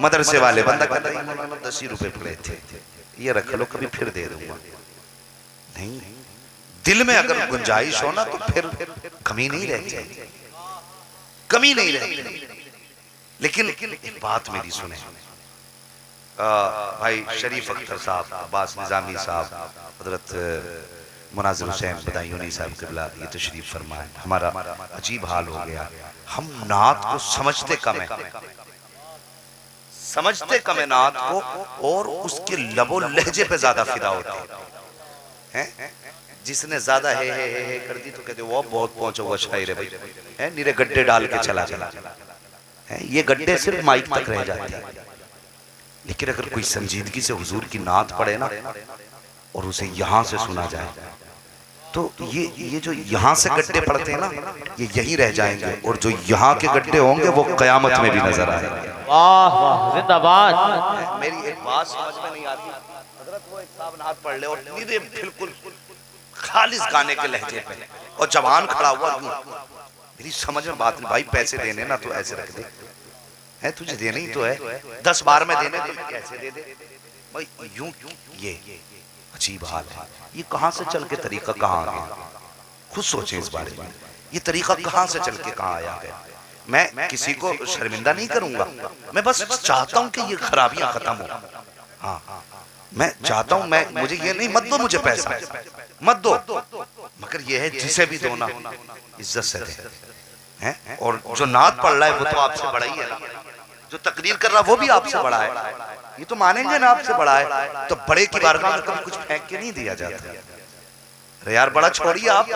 मदरसे वाले। बंदा कहता है 10 रुपए पड़े थे, ये रख लो, कभी फिर दे दूंगा। नहीं, दिल में अगर गुंजाइश हो ना तो फिर कमी नहीं रहती, कमी नहीं रहती। लेकिन एक बात मेरी सुने, भाई शरीफ अख्तर साहब, अब्बास निजामी साहब, हजरत मुनाजिर हुसैन बदायूनी साहब क़िबला ये तशरीफ फरमाए। हमारा अजीब हाल हो गया, हम नात को समझते कम है, समझते कम है नात को, और उसके लबो लहजे पे ज्यादा फिदा होते हैं। जिसने ज्यादा हे कर दी तो कहते वो बहुत पहुंचा हुआ शायर है भाई, है नीरे गड्ढे डाल के चला चला है। ये गड्ढे सिर्फ माइक तक रह जाते हैं, लेकिन अगर कोई संजीदगी से हुजूर की नात पढ़े ना और उसे यहां से सुना जाए तो ये जो यहाँ से गड्ढे पड़ते हैं ना, ये यहीं रह जाएंगे, और जो यहाँ के गड्ढे होंगे वो कयामत में भी नजर आएंगे। वाह वाह, जिंदाबाद। मेरी एक बात समझ में नहीं आती, हजरत वो एक साहब नात पढ़ ले और नीरे बिल्कुल खालिस गाने के लहजे पे, और जवान खड़ा हुआ, मेरी समझ में बात नहीं। भाई पैसे देने ना तो ऐसे रख दे, है तुझे देने ही तो है, 10 बार में देने तो कैसे दे दे भाई, यूं ये अजीब हाल है। ये कहां से चल के तरीका कहां आ गया? खुद सोचें इस बारे में, ये तरीका कहां से चल के कहां आया है? मैं किसी को शर्मिंदा नहीं करूंगा, मैं बस चाहता हूं कि ये खराबियां खत्म हो। हाँ, मैं चाहता हूं, मैं मुझे ये नहीं, मत दो मुझे पैसा, मत दो, मगर ये है जिसे भी दो ना इज्जत से दे, हैं? और जो नात पढ़ रहा है वो तो आपसे बड़ा ही है ना, जो तकरीर कर रहा है वो भी आपसे बड़ा है, ये तो मानेंगे ना आपसे बड़ा है, तो बड़े की बारगाह में कभी कुछ फेंक के नहीं दिया जाता। अरे यार बड़ा छोड़िए आप,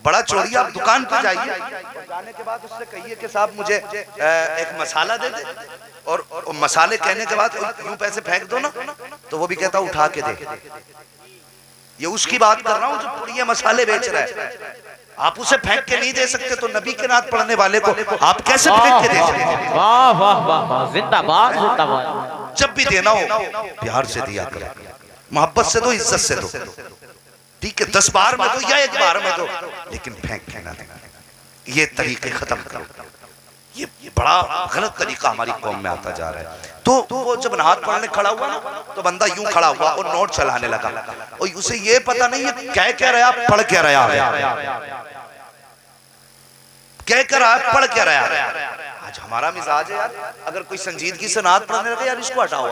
बड़ा छोड़िए आप, दुकान पे जाइए, जाने के बाद उससे कहिए कि साहब मुझे एक मसाला दे दे, और मसाले कहने के बाद यूं पैसे फेंक दो ना, तो वो भी कहता उठा के दे। ये उसकी बात कर रहा हूँ जो पुड़िया मसाले बेच रहा है, आप उसे फेंक के नहीं दे सकते, तो नबी के नात पढ़ने वाले को आप कैसे फेंक के दे सकते? वाह वाह वाह, जिंदाबाद जिंदाबाद। जब भी देना हो प्यार से दिया करो, मोहब्बत से दो, इज्जत से दो, ठीक है? 10 बार में दो या 1 बार में दो, लेकिन फेंक के ना देना। ये तरीके खत्म करो, ये बड़ा गलत तरीका हमारी कौम में आता जा रहा है। तो वो जब नात पढ़ने खड़ा हुआ ना, तो बंदा यूं खड़ा हुआ और नोट चलाने लगा, और उसे ये पता नहीं है क्या रहा, पढ़ क्या रहा है, क्या रहा है, पढ़ क्या रहा है। आज हमारा मिजाज है यार, अगर कोई संजीदगी से नात पढ़ने लगे, यार इसको हटाओ,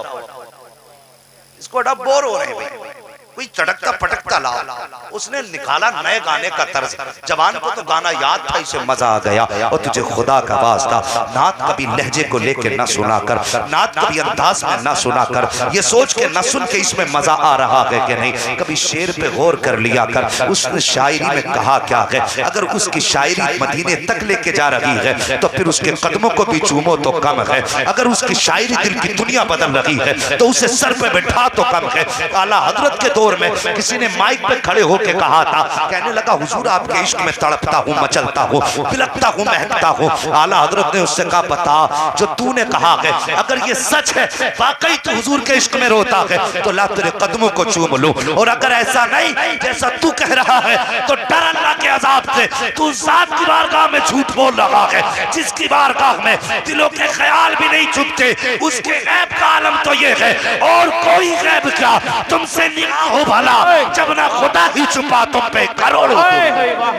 इसको हटाओ, बोर हो रहे हैं भाई, कोई चटकता पटकता लाओ। उसने निकाला नए गाने का तर्ज, जवान को तो गाना याद था, इसे मजा आ गया, और तुझे खुदा का वास्ता नात कभी लहजे को लेके न सुना कर, नात कभी अंदाज में न सुना कर, ये सोच के न सुन के इसमें मजा आ रहा है कि नहीं, कभी शेर पे गौर कर लिया कर, उसने शायरी में कहा क्या है। अगर उसकी शायरी मदीने तक लेके जा रही है तो फिर उसके कदमों को भी चूमो तो कम है, अगर उसकी शायरी दिल की दुनिया बदल रही है तो उसे सर पे बैठा तो कम है। आला हजरत के दौर में किसी ने माइक पे खड़े होके कहा था, कहने लगा हुजूर आपके इश्क में तड़पता हूँ, मचलता हूँ, बिलखता हूँ, महकता हूँ। आला हजरत ने उससे कहा बता, जो तूने कहा है अगर ये सच है, वाकई तू हुजूर के इश्क में रोता है, तो ला तेरे कदमों को चूम लूं, और अगर ऐसा नहीं जैसा तू कह रहा है तो डर अल्लाह के अजाब से, तू जात की बारगाह में झूठ बोल रहा है, जिसकी बारगाह में दिलों के ख्याल भी नहीं छुपते, उसके गैब का आलम तो ये है, और कोई गैब क्या तुमसे निगाह हो भला, जब ना खुदा ही छुपा तुम पे करोड़ों।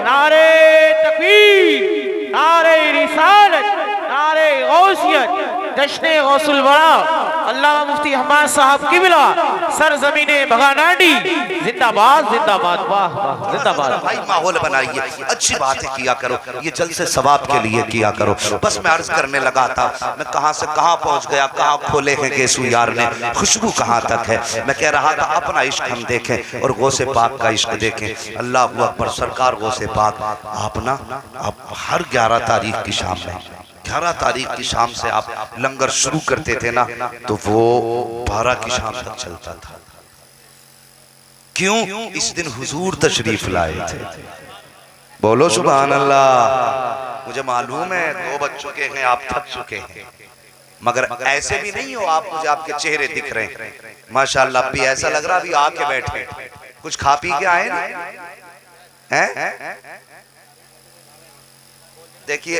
नारे तकबीर, नारे रिसालत, नारे गौसियत, जश्ने गौसुल वरा, अल्लामा मुफ्ती हम्माद साहब क़िबला, सरज़मीने बगानाडी, जिंदाबाद जिंदाबाद, वाह वाह, जिंदाबाद। भाई माहौल बनाइए, अच्छी बातें किया करो, ये जल्द से सवाब के लिए किया करो। बस मैं अर्ज करने लगा था, मैं कहां से कहां पहुंच गया, कहां खोले हैं गेसू यार ने, खुशबू कहां तक है। मैं कह रहा था अपना इश्क हम देखें और गौसे पाक का इश्क देखें। अल्लाह अकबर, सरकार गौसे पाक, आप ना आप हर 11 तारीख की शाम में, 11 तारीख की शाम से आप लंगर शुरू करते थे ना, तो वो 12 की शाम तक चलता था। क्यों? इस दिन हुजूर तशरीफ लाए थे। बोलो सुभान अल्लाह। मुझे मालूम है 2 बज चुके हैं, आप थक चुके हैं, मगर ऐसे भी नहीं हो आप, मुझे आपके चेहरे दिख रहे हैं माशाल्लाह, भी ऐसा लग रहा अभी आके बैठे, कुछ खा पी के आए ना, हैं? देखिए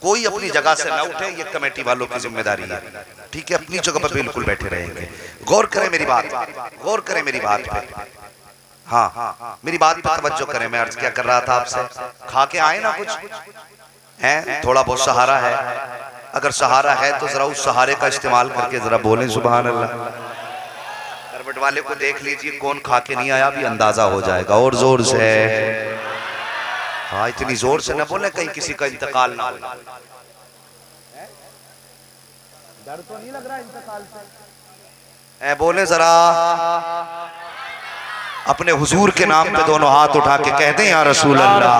कोई अपनी जगह से ना उठे, ये कमेटी वालों की जिम्मेदारी है, ठीक है? अपनी जगह पर बिल्कुल बैठे रहेंगे। गौर करें मेरी बात, गौर करें मेरी बात पे। हाँ, मेरी बात पर तवज्जो करें। मैं अर्ज क्या कर रहा था आपसे, खा के आए ना कुछ हैं? थोड़ा बहुत सहारा है, अगर सहारा है तो जरा उस सहारे का इस्तेमाल करके जरा बोलें सुभान अल्लाह। करवट वाले को देख लीजिए कौन खा के नहीं आया, भी अंदाजा हो जाएगा। और जोर से, हाँ इतनी जोर से ना बोले कहीं किसी का इंतकाल ना हो। डर तो नहीं लग रहा इंतकाल से? बोले जरा अपने हुजूर के नाम पे दोनों हाथ उठा के कहते हैं या रसूल अल्लाह।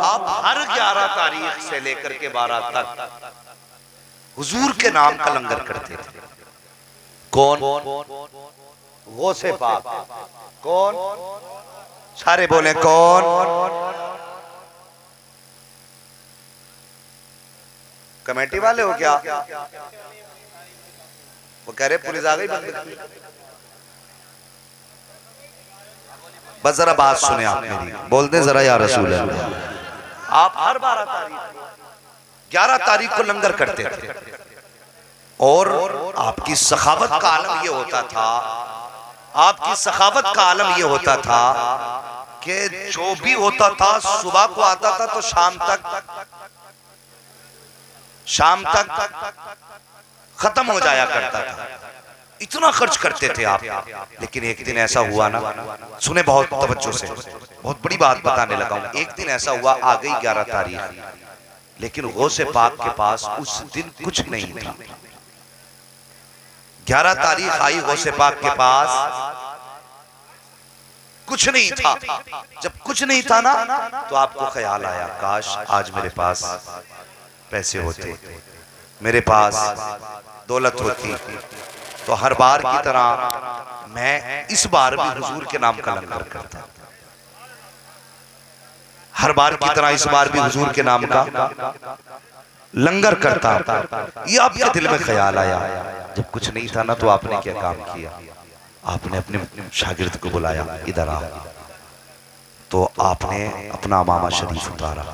आप हर 11 तारीख से लेकर के 12 तक हुजूर के नाम का लंगर करते थे। कौन? गौसे पाक। कौन? सारे बोले कौन? कमेटी वाले हो क्या? वो कह रहे पुलिस आ गई बंद। बस जरा बात सुने आप मेरी, बोल दें जरा या रसूल अल्लाह। आप हर 12 तारीख 11 तारीख को लंगर करते थे और आपकी सखावत का आलम ये होता था, आपकी सखावत का आलम ये होता था कि जो भी होता था सुबह को आता था तो शाम तक खत्म हो जाया करता था। इतना खर्च करते थे आप। लेकिन एक दिन ऐसा हुआ ना, सुने बहुत तवज्जो से, बहुत बड़ी बात बताने लगा हूं। एक दिन ऐसा हुआ, आ गई 11 तारीख, लेकिन गौसे पाक के पास उस दिन कुछ नहीं था। 11 तारीख आई, गौसे पाक के पास कुछ नहीं था। जब कुछ नहीं था ना तो आपको ख्याल आया, काश आज मेरे पास पैसे होते, मेरे पास दौलत होती, तो हर बार की तरह मैं इस बार भी हुजूर के नाम का लंगर करता। हर बार की तरह इस बार भी हुजूर के नाम का लंगर करता। ये आपके दिल में ख्याल आया। जब कुछ नहीं था ना तो आपने क्या काम किया? आपने अपने शागिर्द को बुलाया, इधर आओ। तो आपने अपना अमामा शरीफ उतारा,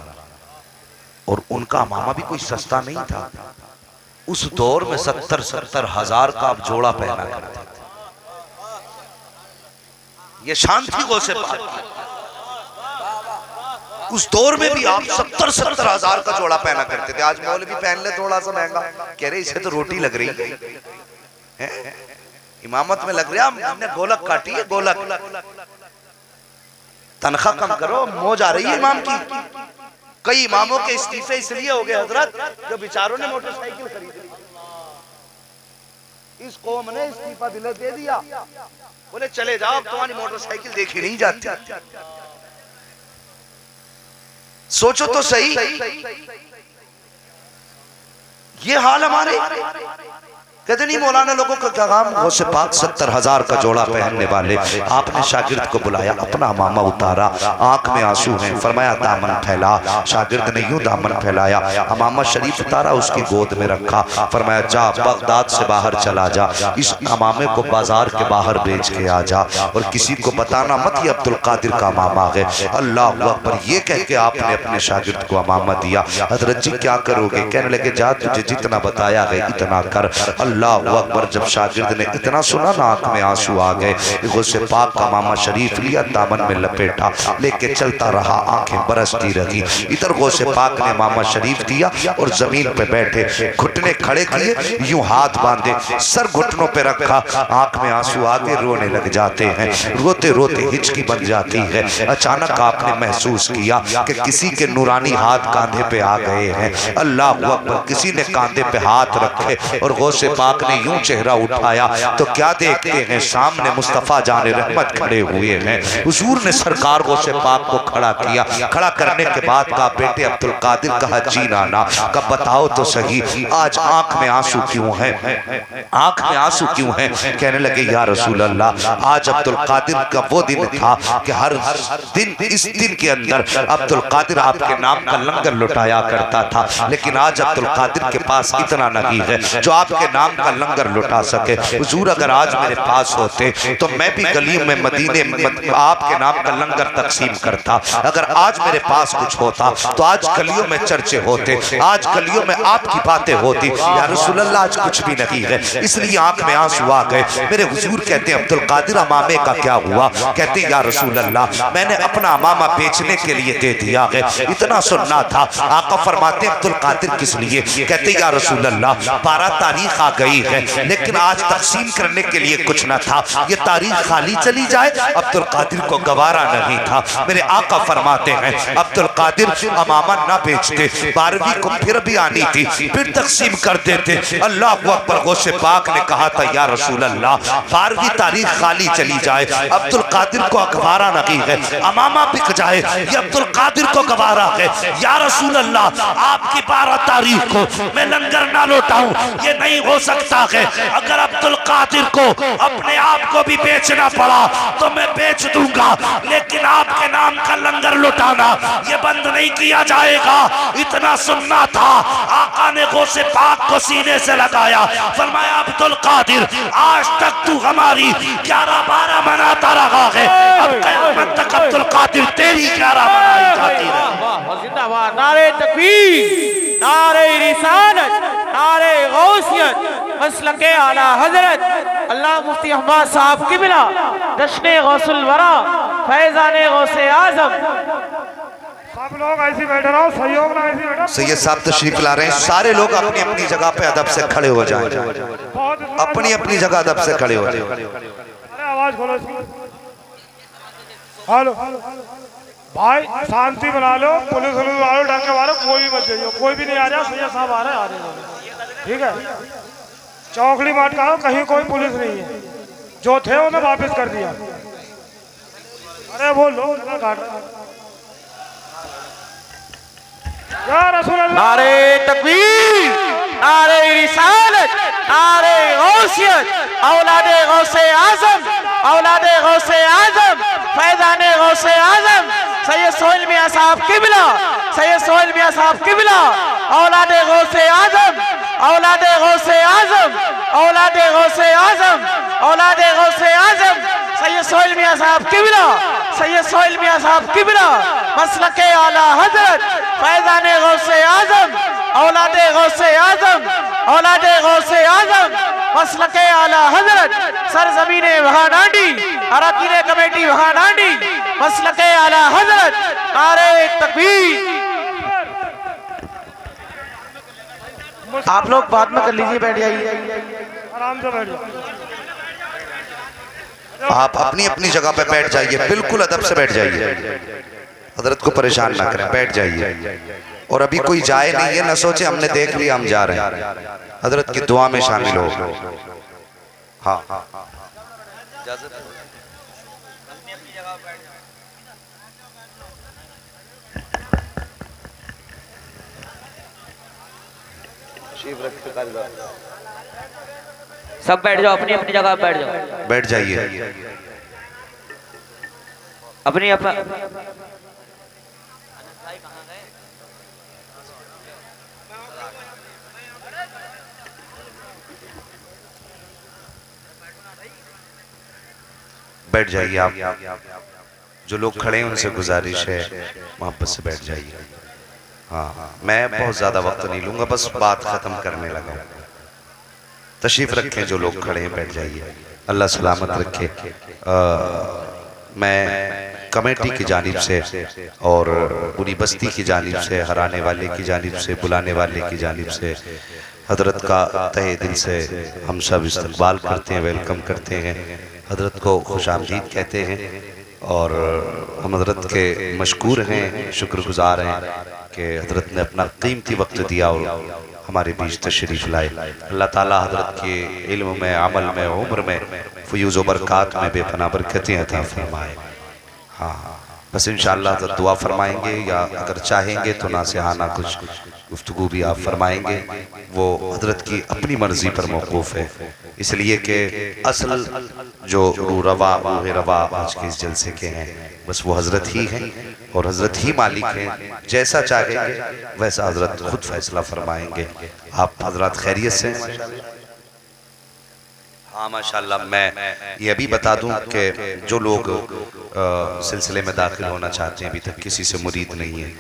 और उनका अमामा भी कोई सस्ता नहीं था। उस दौर में 70-70 हजार का आप जोड़ा पहना करते थे। ये शांति गौसे पाक की। उस दौर में भी आप 70-70 हजार का जोड़ा पहना करते थे। आज मौलवी पहन ले थोड़ा सा महंगा, कह रहे इसे तो रोटी लग रही है, इमामत में लग रहा, हमने गोलक काटी है, गोलक। तनख्वाह कम करो, मौज आ रही है इमाम की। कई इमामों के इस्तीफे इसलिए हो गए हजरत, जो बेचारों ने मोटरसाइकिल खरीद ली। इस कौम ने इस्तीफा दे दिया, बोले चले जाओ, अब तुम्हारी मोटरसाइकिल देखी नहीं जाती। सोचो तो सही, ये हाल हमारे। कहते नहीं मौलाना लोगों का क्या काम? गौसे पाक 70 हजार का जोड़ा पहनने वाले। आपने शागिर्द को बुलाया, अपना अमामा उतारा, आंख में आंसू हैं, फरमाया दामन फैला। शागिर्द ने यूं दामन फैलाया, अमामा शरीफ उतारा, उसकी गोद में रखा, फरमाया जा बगदाद से बाहर चला जा, इस अमामे को बाजार के बाहर बेच के आ जा, और किसी को बताना मत ये अब्दुल कादिर का अमामा है। अल्लाह अकबर, ये कह के आपने अपने शागिर्द को अमामा दिया। हजरत जी क्या करोगे? कहने लगे जा तुझे जितना बताया है इतना कर। अल्लाह अकबर, जब शागिर्द ने इतना सुना ना आंख में आंसू आ गए। गौसे पाक का अमामा शरीफ लिया, दामन में लपेटा, लेके चलता रहा, आंखें बरसती रही। इधर गौसे पाक ने अमामा शरीफ दिया और जमीन पे बैठे, घुटने खड़े किए, यूं हाथ बांधे, सर घुटनों पे रखा, आंख में आंसू आ के रोने लग जाते हैं। रोते रोते हिचकी बन जाती है। अचानक आपने महसूस किया कि किसी के नूरानी हाथ कांधे पे आ गए हैं। अल्लाह अकबर, किसी ने कांधे पे हाथ रखे और गौसे पाक ने यूं चेहरा उठाया तो क्या देखते हैं? सामने मुस्तफा जाने रहमत खड़े हुए हैं। हुजूर ने सरकार गौसे पाक को खड़ा किया। खड़ा करने के बाद कहा बेटे अब्दुल कादिर, कहा जी नाना। कब बताओ तो सही, आज आंख में आंसू क्यों है? आंख में आंसू क्यों है? कहने लगे या रसूल अल्लाह, आज अब्दुल कादिर का वो दिन था कि हर दिन इस दिन के अंदर अब्दुल कादिर आपके नाम का लंगर लुटाया करता था, लेकिन आज अब्दुल कादिर के पास इतना नहीं है। जो आपके नाम नाम का लंगर लुटा सके। हुजूर अगर आज मेरे पास होते तो मैं भी गलियों में मदीने आपके नाम का लंगर तकसीम करता। अगर आज मेरे पास कुछ होता तो आज गलियों में चर्चे होते, आज गलियों में आपकी बातें होती। या रसूल अल्लाह आज कुछ भी नहीं है, इसलिए आंख में आंसू आ गए। मेरे हुजूर कहते हैं अब्दुल कादिर अमामे का क्या हुआ? कहते हैं या रसूल अल्लाह मैंने अपना अमामा बेचने के लिए दे दिया है, इतना सुनना था। आका फरमाते अब्दुल कादिर किस लिए? कहते या रसूल अल्लाह 12 तारीख आ गई है लेकिन आज तकसीम करने के लिए कुछ न था, ये तारीख खाली चली जाए अब्दुल कादिर को गवारा नहीं था। मेरे आका फरमाते हैं अब्दुल कादिर अमामा न बेचते, 12वीं को फिर भी आनी थी, फिर तकसीम कर देते। अल्लाह अकबर, गौसे पाक ने कहा था या रसूल अल्लाह 12वीं तारीख खाली चली जाए अब्दुल कादिर को गवारा नहीं है, अमामा बिक जाए ये अब्दुल कादिर को गवारा है। या रसूल अल्लाह आपकी 12 तारीख को मैं लंगर ना लौटाऊं ये नहीं हो सकता है। अगर अब्दुल कादिर को अपने आप को भी बेचना पड़ा तो मैं बेच दूंगा, लेकिन आपके नाम का लंगर लुटाना ये बंद नहीं किया जाएगा। इतना सुनना था। आका ने गौसे पाक को सीने से लगाया, फरमाया अब्दुल कादिर आज तक तू हमारी 11-12 मनाता रहा है, अब क़यामत तक अब्दुल कादिर तेरी 11 मनाई जाती है। जिंदाबाद, नारे तकबीर, नारे रिसालत, नारे गौसियत, मसलके आला हजरत अल्लाह मुफ्ती अहमद साहब किबला, जश्न गौसुल वरा, फैजाने गौसे आजम। सब लोग ऐसे बैठे रहो, सहयोग ना ऐसे बैठो। सैयद साहब तशरीफ ला रहे हैं, सारे लोग अपनी अपनी जगह पे अदब से खड़े हो जाएं, अपनी अपनी जगह अदब से खड़े हो जाएं। अरे आवाज खोलो इसकी। हेलो भाई, शांति बना लो, पुलिस वालों डंके मारो, कोई भी मत जाइए, कोई भी नहीं आ रहा। सैयद साहब आ रहे हैं, ठीक है। चौकड़ी माट करो, कहीं कोई पुलिस नहीं है, जो थे उन्हें वापस कर दिया। अरे वो लोग काट या रसूल अल्लाह। नारे तकबीर, नारे रिसालत, नारे गौसियत, औलादे गौसे आजम, औलादे गौसे आजम, फैजाने गौसे आजम, सैयद सोहेल मियां साहब किबला, सैयद सोहेल मियां साहब किबला, औलादे गौसे आजम, औलादे गौसे आजम, औलादे गौसे आजम, औलादे गौसे आजम, सैयद सोहेल मियां साहब किबला, सैयद सोहेल मियां साहब किबला, मसलके आला हजरत, फैजाने गौसे आजम, औलादे गौसे आजम, औलादे गौसे आजम, मसलके आला हजरत, सरजमीने वहानाडी, अरकान कमेटी वहानाडी, मसलके आला हजरत, नारे तकबीर। आप लोग बाद में कर लीजिए, बैठ जाइए, आराम से बैठ जाओ। आप अपनी अपनी जगह पे बैठ जाइए, बिल्कुल अदब से बैठ जाइए, हजरत को परेशान ना करें, बैठ जाइए। और अभी कोई जाए नहीं है, ना सोचे हमने देख लिया हम जा रहे हैं, हजरत की दुआ में शामिल हो। हाँ सब बैठ जाओ, अपनी अपनी जगह बैठ जाओ, बैठ जाइए। अपनी बैठ जाइए आप। जो लोग खड़े हैं उनसे गुजारिश है मोहब्बत से बैठ जाइए। हाँ, मैं बहुत ज्यादा वक्त नहीं लूंगा, बस बात खत्म करने लगा। तशरीफ रखें, जो लोग खड़े हैं बैठ जाइए, अल्लाह सलामत रखे। मैं कमेटी की जानिब से और पूरी बस्ती की जानिब से, हराने वाले की जानिब से, बुलाने वाले की जानिब से हजरत का तहे दिल से हम सब इस्तकबाल करते हैं, वेलकम करते हैं, हजरत को खुशामदीद कहते हैं। और हम हजरत के मशकूर हैं, शुक्रगुजार हैं कि हजरत ने अपना कीमती वक्त दिया और हमारे बीच तशरीफ लाए। अल्लाह ताला हजरत के इल्म में, अमल में, उम्र में, फ़यूज़ व बरक़ात में बेपनाह बरकतें अता फरमाए। हाँ, बस इंशाअल्लाह तो दुआ फरमाएंगे, या अगर चाहेंगे तो नासिहाना कुछ गुफ्तगू भी आप फरमाएंगे। वो हजरत की अपनी मर्जी पर मौकूफ़ है, इसलिए कि असल जो रवा रवा आज के इस जलसे के हैं बस वो हजरत ही हैं और हजरत ही मालिक हैं। जैसा चाहेंगे वैसा हजरत खुद फैसला फरमाएंगे। आप हजरत खैरियत से हाँ माशाल्लाह। मैं ये भी बता दूं कि जो लोग सिलसिले में दाखिल होना चाहते हैं, अभी तक किसी से मुरीद नहीं है,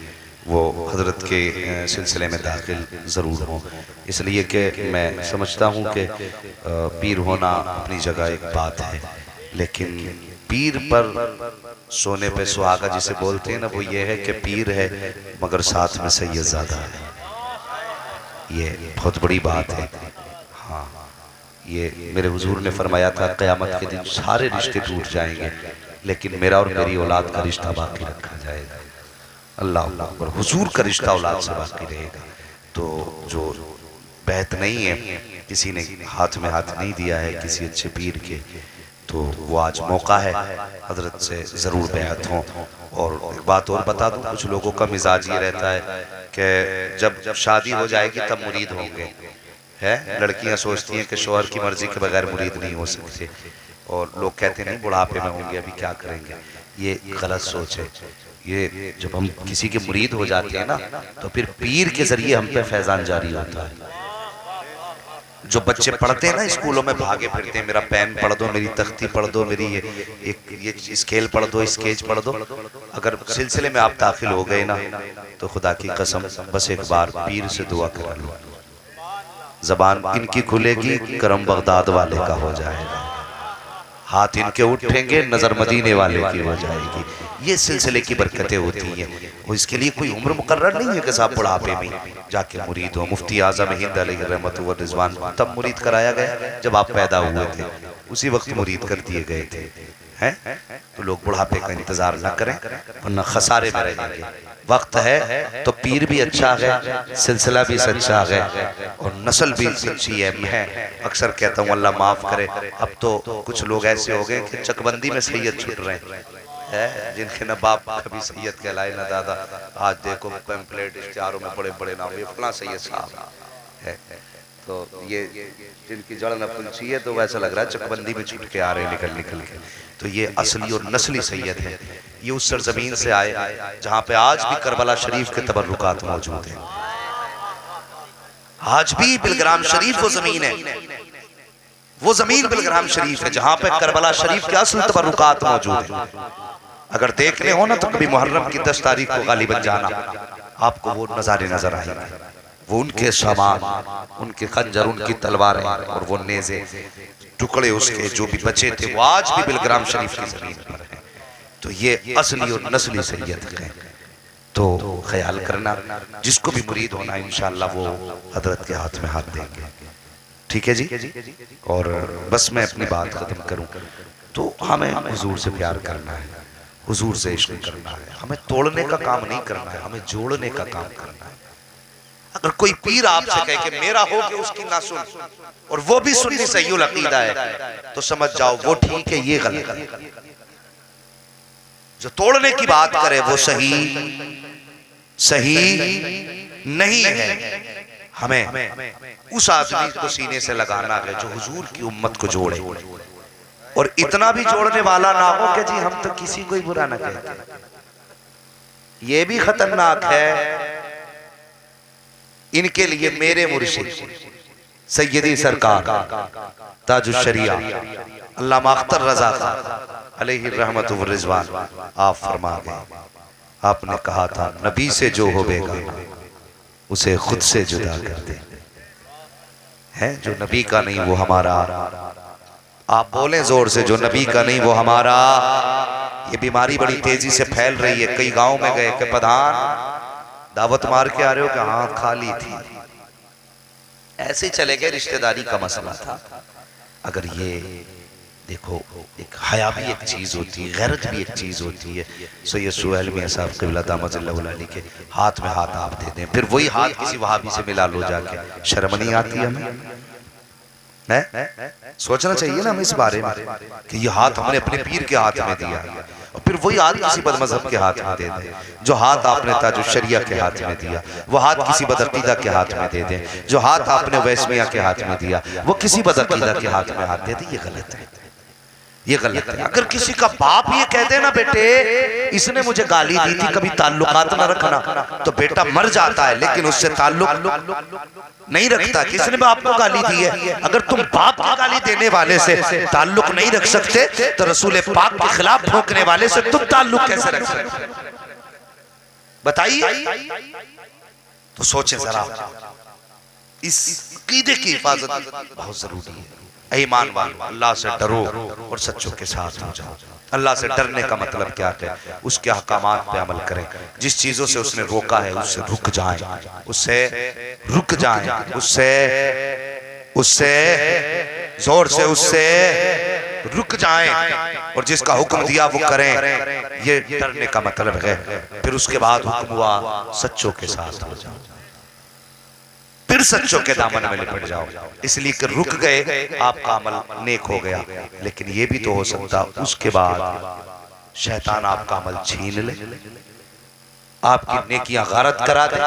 वो हज़रत के सिलसिले में दाखिल ज़रूर हों। इसलिए कि मैं समझता हूँ कि पीर होना अपनी जगह एक बात है, लेकिन पीर पर सोने पे सुहागा जिसे बोलते हैं ना, वो ये है कि पीर है मगर साथ में सैयदज़ादा है। ये बहुत बड़ी बात है। हाँ, ये मेरे हुजूर ने फरमाया था क़यामत के दिन सारे रिश्ते टूट जाएंगे, लेकिन मेरा और मेरी औलाद का रिश्ता बाकी रखा जाएगा। अल्लाह अकबर। हुजूर का रिश्ता औलाद से बाकी रहेगा। तो जो बैत नहीं है, किसी ने हाथ में हाथ नहीं दिया है किसी अच्छे पीर के, तो वो आज मौका है हजरत से ज़रूर बैत हों। और एक बात और बता दूं, कुछ लोगों का मिजाज ये रहता है कि जब शादी हो जाएगी तब मुरीद होंगे, है। लड़कियां सोचती हैं कि शौहर की मर्जी के बगैर मुरीद नहीं हो सकते, और लोग कहते नहीं बुढ़ापे में होंगे अभी क्या करेंगे। ये गलत सोच है। ये जब हम किसी के मुरीद हो जाते हैं ना, तो फिर पीर के जरिए हम पे फैजान जारी होता है। जो बच्चे पढ़ते हैं ना स्कूलों में, भागे फिरते हैं, मेरा पेन पढ़ दो, मेरी तख्ती पढ़ दो, मेरी ये स्केल पढ़ दो, स्केच पढ़ दो। अगर सिलसिले में आप दाखिल हो गए ना, तो खुदा की कसम बस एक बार पीर से दुआ करा लो, जबान इनकी खुलेगी, करम बगदाद वाले का हो जाएगा, हाथ इनके उठेंगे, नजर मदीने वाले की हो जाएगी। ये सिलसिले की बरकतें होती हैं। और इसके लिए कोई उम्र मुकर्रर नहीं है कि साहब बुढ़ापे में जाके मुरीद हो। मुफ्ती आज़म हिंद अलैहि रहमत व रिज़वान तब मुरीद कराया गया जब आप पैदा हुए थे, उसी वक्त मुरीद कर दिए गए थे, हैं। तो लोग बुढ़ापे का इंतजार ना करें, वरना खसारे में रहेंगे। वक्त है तो पीर भी अच्छा है, सिलसिला भी सच्चा है, और नस्ल भी सच्ची है। मैं अक्सर कहता हूँ अल्लाह माफ़ करे, अब तो कुछ लोग ऐसे हो गए कि चकबंदी में सैयद छुट रहे हैं, जिनके न बाप कभी सैयद कहलाए न दादा। आज देखो पैम्पलेट इश्तिहारों में बड़े बड़े नाम, ये फला सैयद साहब है। तो ये जिनकी जड़ न पुलसी है, तो वैसा लग रहा है चकबंदी में छुट के आ रहे हैं निकल निकल के। तो ये असली और नस्ली सैयद है। ये उस सरजमीन से आए जहाँ पे आज भी करबला शरीफ के तबर्रुकात मौजूद हैं। आज भी बिलग्राम शरीफ वो जमीन है, वो जमीन बिलग्राम शरीफ है जहाँ पे करबला शरीफ के असल तबर्रुकात मौजूद है। अगर देखने हो ना तो कभी मुहर्रम की 10 तारीख को गालिबन जाना, आपको वो नज़ारे नजर आएंगे। वो उनके सामान, उनके खंजर, उनकी तलवारें और वो नेज़े, टुकड़े उसके जो भी बचे थे, वो आज भी बिलग्राम शरीफ की जमीन पर है। तो ये असली और नस्ली सैयद है। तो ख्याल करना, जिसको भी मुरीद होना इंशाअल्लाह वो हजरत के हाथ में हाथ देंगे। ठीक है जी। और बस मैं अपनी बात खत्म करूं तो हमें हुजूर से प्यार करना है, हुजूर से इश्क करना है। हमें तोड़ने का काम नहीं करना है, हमें जोड़ने का काम करना है। अगर कोई पीर आपसे कहे कि मेरा हो के उसकी ना सुन, और वो भी सुन्नी सहीउल अकीदा है, तो समझ जाओ वो ठीक है, ये गलत है। जो तोड़ने की बात करे वो सही नहीं है। हमें उस आदमी को सीने से लगाना है जो हुजूर की उम्मत को जोड़े, और इतना भी जोड़ने वाला ना हो कि जी हम तो किसी को ही बुरा ना कहते। ये भी खतरनाक है। इनके लिए मेरे मुर्शिद सैयदी सरकार ताजुश शरिया अल्लामा अख्तर रजा अलैहि रहमत व रिज़वान आप फरमा गए, आपने कहा था नबी से जो होवेगा उसे खुद से जुदा कर दे। है जो नबी का नहीं वो हमारा। आप बोलें जोर से, जो नबी का नहीं वो हमारा। ये बीमारी बड़ी तेजी से फैल रही है। कई गांव में गए कि प्रधान दावत मार के आ रहे हो कि हाँ खाली थी, ऐसे चले गए, रिश्तेदारी का मसला था। अगर ये देखो, एक हया भी एक चीज होती है, गैरत भी एक चीज होती है। सैयद सुहैल मियां साहब क़िबला दामतुल्लाह अलैहि के हाथ में हाथ आप दे दें, फिर वही हाथ किसी वहाबी से मिला लो जाके, शर्म नहीं आती हमें? है सोचना चाहिए ना हमें इस बारे में कि ये हाथ हमने अपने पीर के हाथ में दिया, और फिर वही हाथ किसी बदमज़हब के हाथ में दे दें। जो हाथ आपने ताजुश शरिया के हाथ में दिया, वो हाथ किसी बदअकीदा के हाथ में दे दें। जो हाथ आपने वैस मियां के हाथ में दिया, वो किसी बदअकीदा के हाथ में हाथ दे दें। ये गलत है। ये गलत है। अगर किसी का बाप ये कह दे ना बेटे इसने मुझे गाली दी थी कभी ताल्लुकात ना रखना, तो बेटा मर जाता है लेकिन उससे ताल्लुक नहीं रखता। किसने बाप को गाली दी है? अगर तुम बाप की गाली देने वाले से ताल्लुक नहीं रख सकते तो रसूल पाक के खिलाफ भोंकने वाले से तुम ताल्लुक कैसे रख सकते? बताइए। तो सोचें जरा, इस कीदे की हिफाजत बहुत जरूरी है। ईमान वालों, अल्लाह से डरो और सच्चों के साथ हो जाओ। अल्लाह से डरने का मतलब क्या है? उसके अहकामात पे अमल करें, जिस चीजों से उसने रोका है उससे रुक जाएं, उससे रुक जाएं, उससे जोर से उससे रुक जाएं और जिसका हुक्म दिया वो करें। ये डरने का मतलब है। फिर उसके बाद हुक्म हुआ सच्चों के साथ हो जाओ, फिर सच्चों के दामन में लिपट जाओ। इसलिए कि रुक गए आपका अमल नेक हो गया, लेकिन ये भी तो हो सकता उसके बाद शैतान आपका अमल छीन ले, आपकी नेकियां गारत करा दे।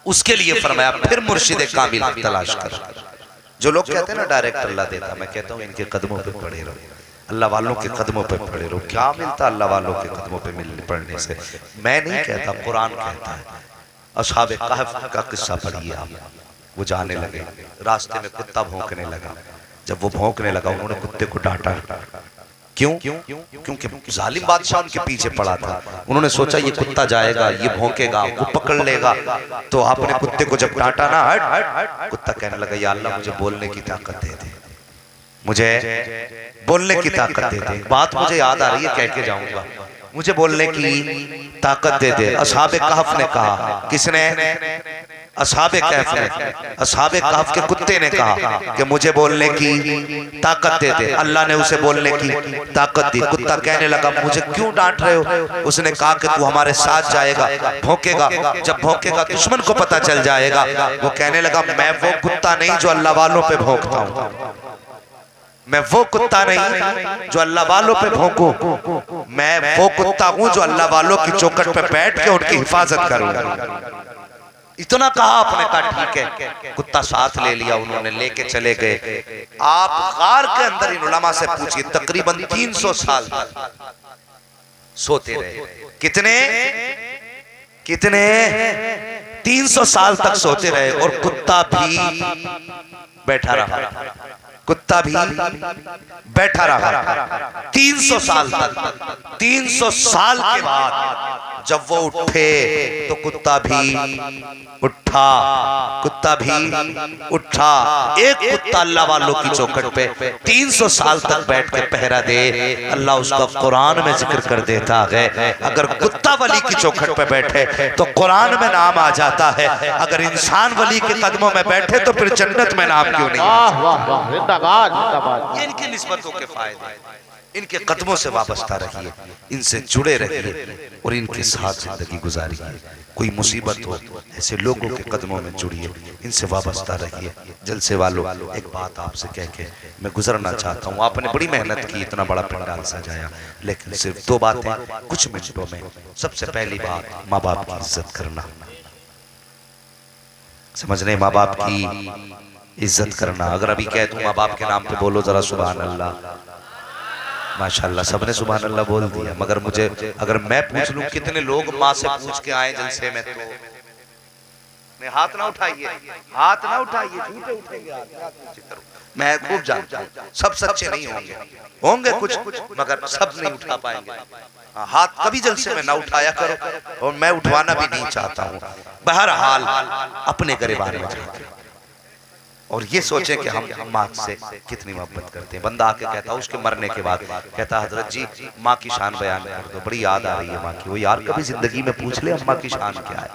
उसके लिए फरमाया फिर मुर्शिद कामिल तलाश कर। जो लोग कहते हैं ना डायरेक्ट अल्लाह देता, मैं कहता हूँ इनके कदमों पे पड़े रहो, अल्लाह वालों के कदमों पे पड़े रहो। क्या मिलता अल्लाह वालों के कदमों पे मिलने पड़ने से? मैं नहीं कहता, कुरान कहता है। असहाबे कहफ का किस्सा पढ़िए आप। वो जाने लगे, रास्ते में कुत्ता भौंकने लगा। जब वो भौंकने लगा उन्होंने कुत्ते को डांटा। क्यों? क्योंकि जालिम बादशाह उनके पीछे पड़ा था। उन्होंने सोचा ये कुत्ता जाएगा, ये भौंकेगा, वो पकड़ लेगा। तो आपने कुत्ते को जब डांटा ना, हट, कुत्ता कहने लगा या अल्लाह मुझे बोलने की ताकत दे दे, मुझे बोलने की ताकत दे दे। बात मुझे याद आ रही है, कह के जाऊंगा, मुझे बोलने की ताकत दे दे। असहाबे कहफ ने कहा। किसने? असहाबे कहफ ने। असहाबे कहफ के कुत्ते ने कहा कि मुझे बोलने की ताकत दे दे। अल्लाह ने उसे बोलने की ताकत दी। कुत्ता कहने लगा मुझे क्यों डांट रहे हो? उसने कहा कि तू हमारे साथ जाएगा, भौंकेगा, जब भौंकेगा दुश्मन को पता चल जाएगा। वो कहने लगा मैं वो कुत्ता नहीं जो अल्लाह वालों पे भौंकता हूँ, मैं वो कुत्ता नहीं जो अल्लाह वालों पे भौंकूं, मैं वो कुत्ता हूं जो अल्लाह वालों की चौखट पे बैठ के उनकी हिफाजत करूंगा। इतना कहा, आपने कहा ठीक है। कुत्ता साथ ले लिया, उन्होंने लेके चले गए। आप गार के अंदर इन उलमा से पूछिए, तकरीबन 300 साल तक सोते रहे। कितने 300 साल तक सोते रहे और कुत्ता भी बैठा रहा, कुत्ता भी बैठा रहा 300 साल तक। 300 साल के बाद जब वो उठे तो कुत्ता भी उठा, कुत्ता भी उठा। एक कुत्ता अल्लाह वालों की चौखट पे 300 साल तक बैठ के पहरा दे, अल्लाह उसका कुरान में जिक्र कर देता है। अगर कुत्ता वली की चौखट पे बैठे तो कुरान में नाम आ जाता है। अगर इंसान वली के कदमों में बैठे तो फिर जन्नत में नाम क्यों नहीं? वाह वाह वाह, जिंदाबाद जिंदाबाद। ये इनकी निस्बतों के फायदे, इनके कदमों से वाबस्ता रहिए, इनसे जुड़े रहिए और इनके साथ जिंदगी गुजारिए। कोई मुसीबत हो ऐसे लोगों के कदमों में जुड़िए, इनसे वाबस्ता रहिए। जलसे वालों, एक बात आपसे कह के मैं गुजरना चाहता हूँ। आपने बड़ी मेहनत की, इतना बड़ा पंडाल सजाया, लेकिन सिर्फ 2 बातें कुछ मिनटों में। सबसे पहली बात, माँ बाप की इज्जत करना। समझ रहे? माँ बाप की इज्जत करना। अगर अभी कह दूं माँ बाप के नाम पे बोलो जरा सुभान अल्लाह, माशाल्लाह सबने सुभान अल्लाह बोल दिया। मगर मुझे अगर मैं पूछ लूं कितने लोग माँ से पूछ के आए जलसे में, तो हाथ ना उठाइए, हाथ ना उठाइए, झूठे उठेंगे हाथ। मैं खूब जानता हूँ सब सच्चे नहीं होंगे, होंगे कुछ, मगर सब नहीं उठा पाएंगे। हाथ कभी जलसे में ना उठाया करो और मैं उठवाना भी नहीं चाहता हूँ। बहरहाल अपने गिरबान में जाकर और ये सोचे कि हम माँ से कितनी मोहब्बत करते हैं। बंदा आके कहता है उसके मरने के बाद, कहता हजरत जी माँ की शान बयान कर दो, बड़ी याद आ रही है माँ की। वो यार कभी जिंदगी में पूछ ले अम्मा की शान क्या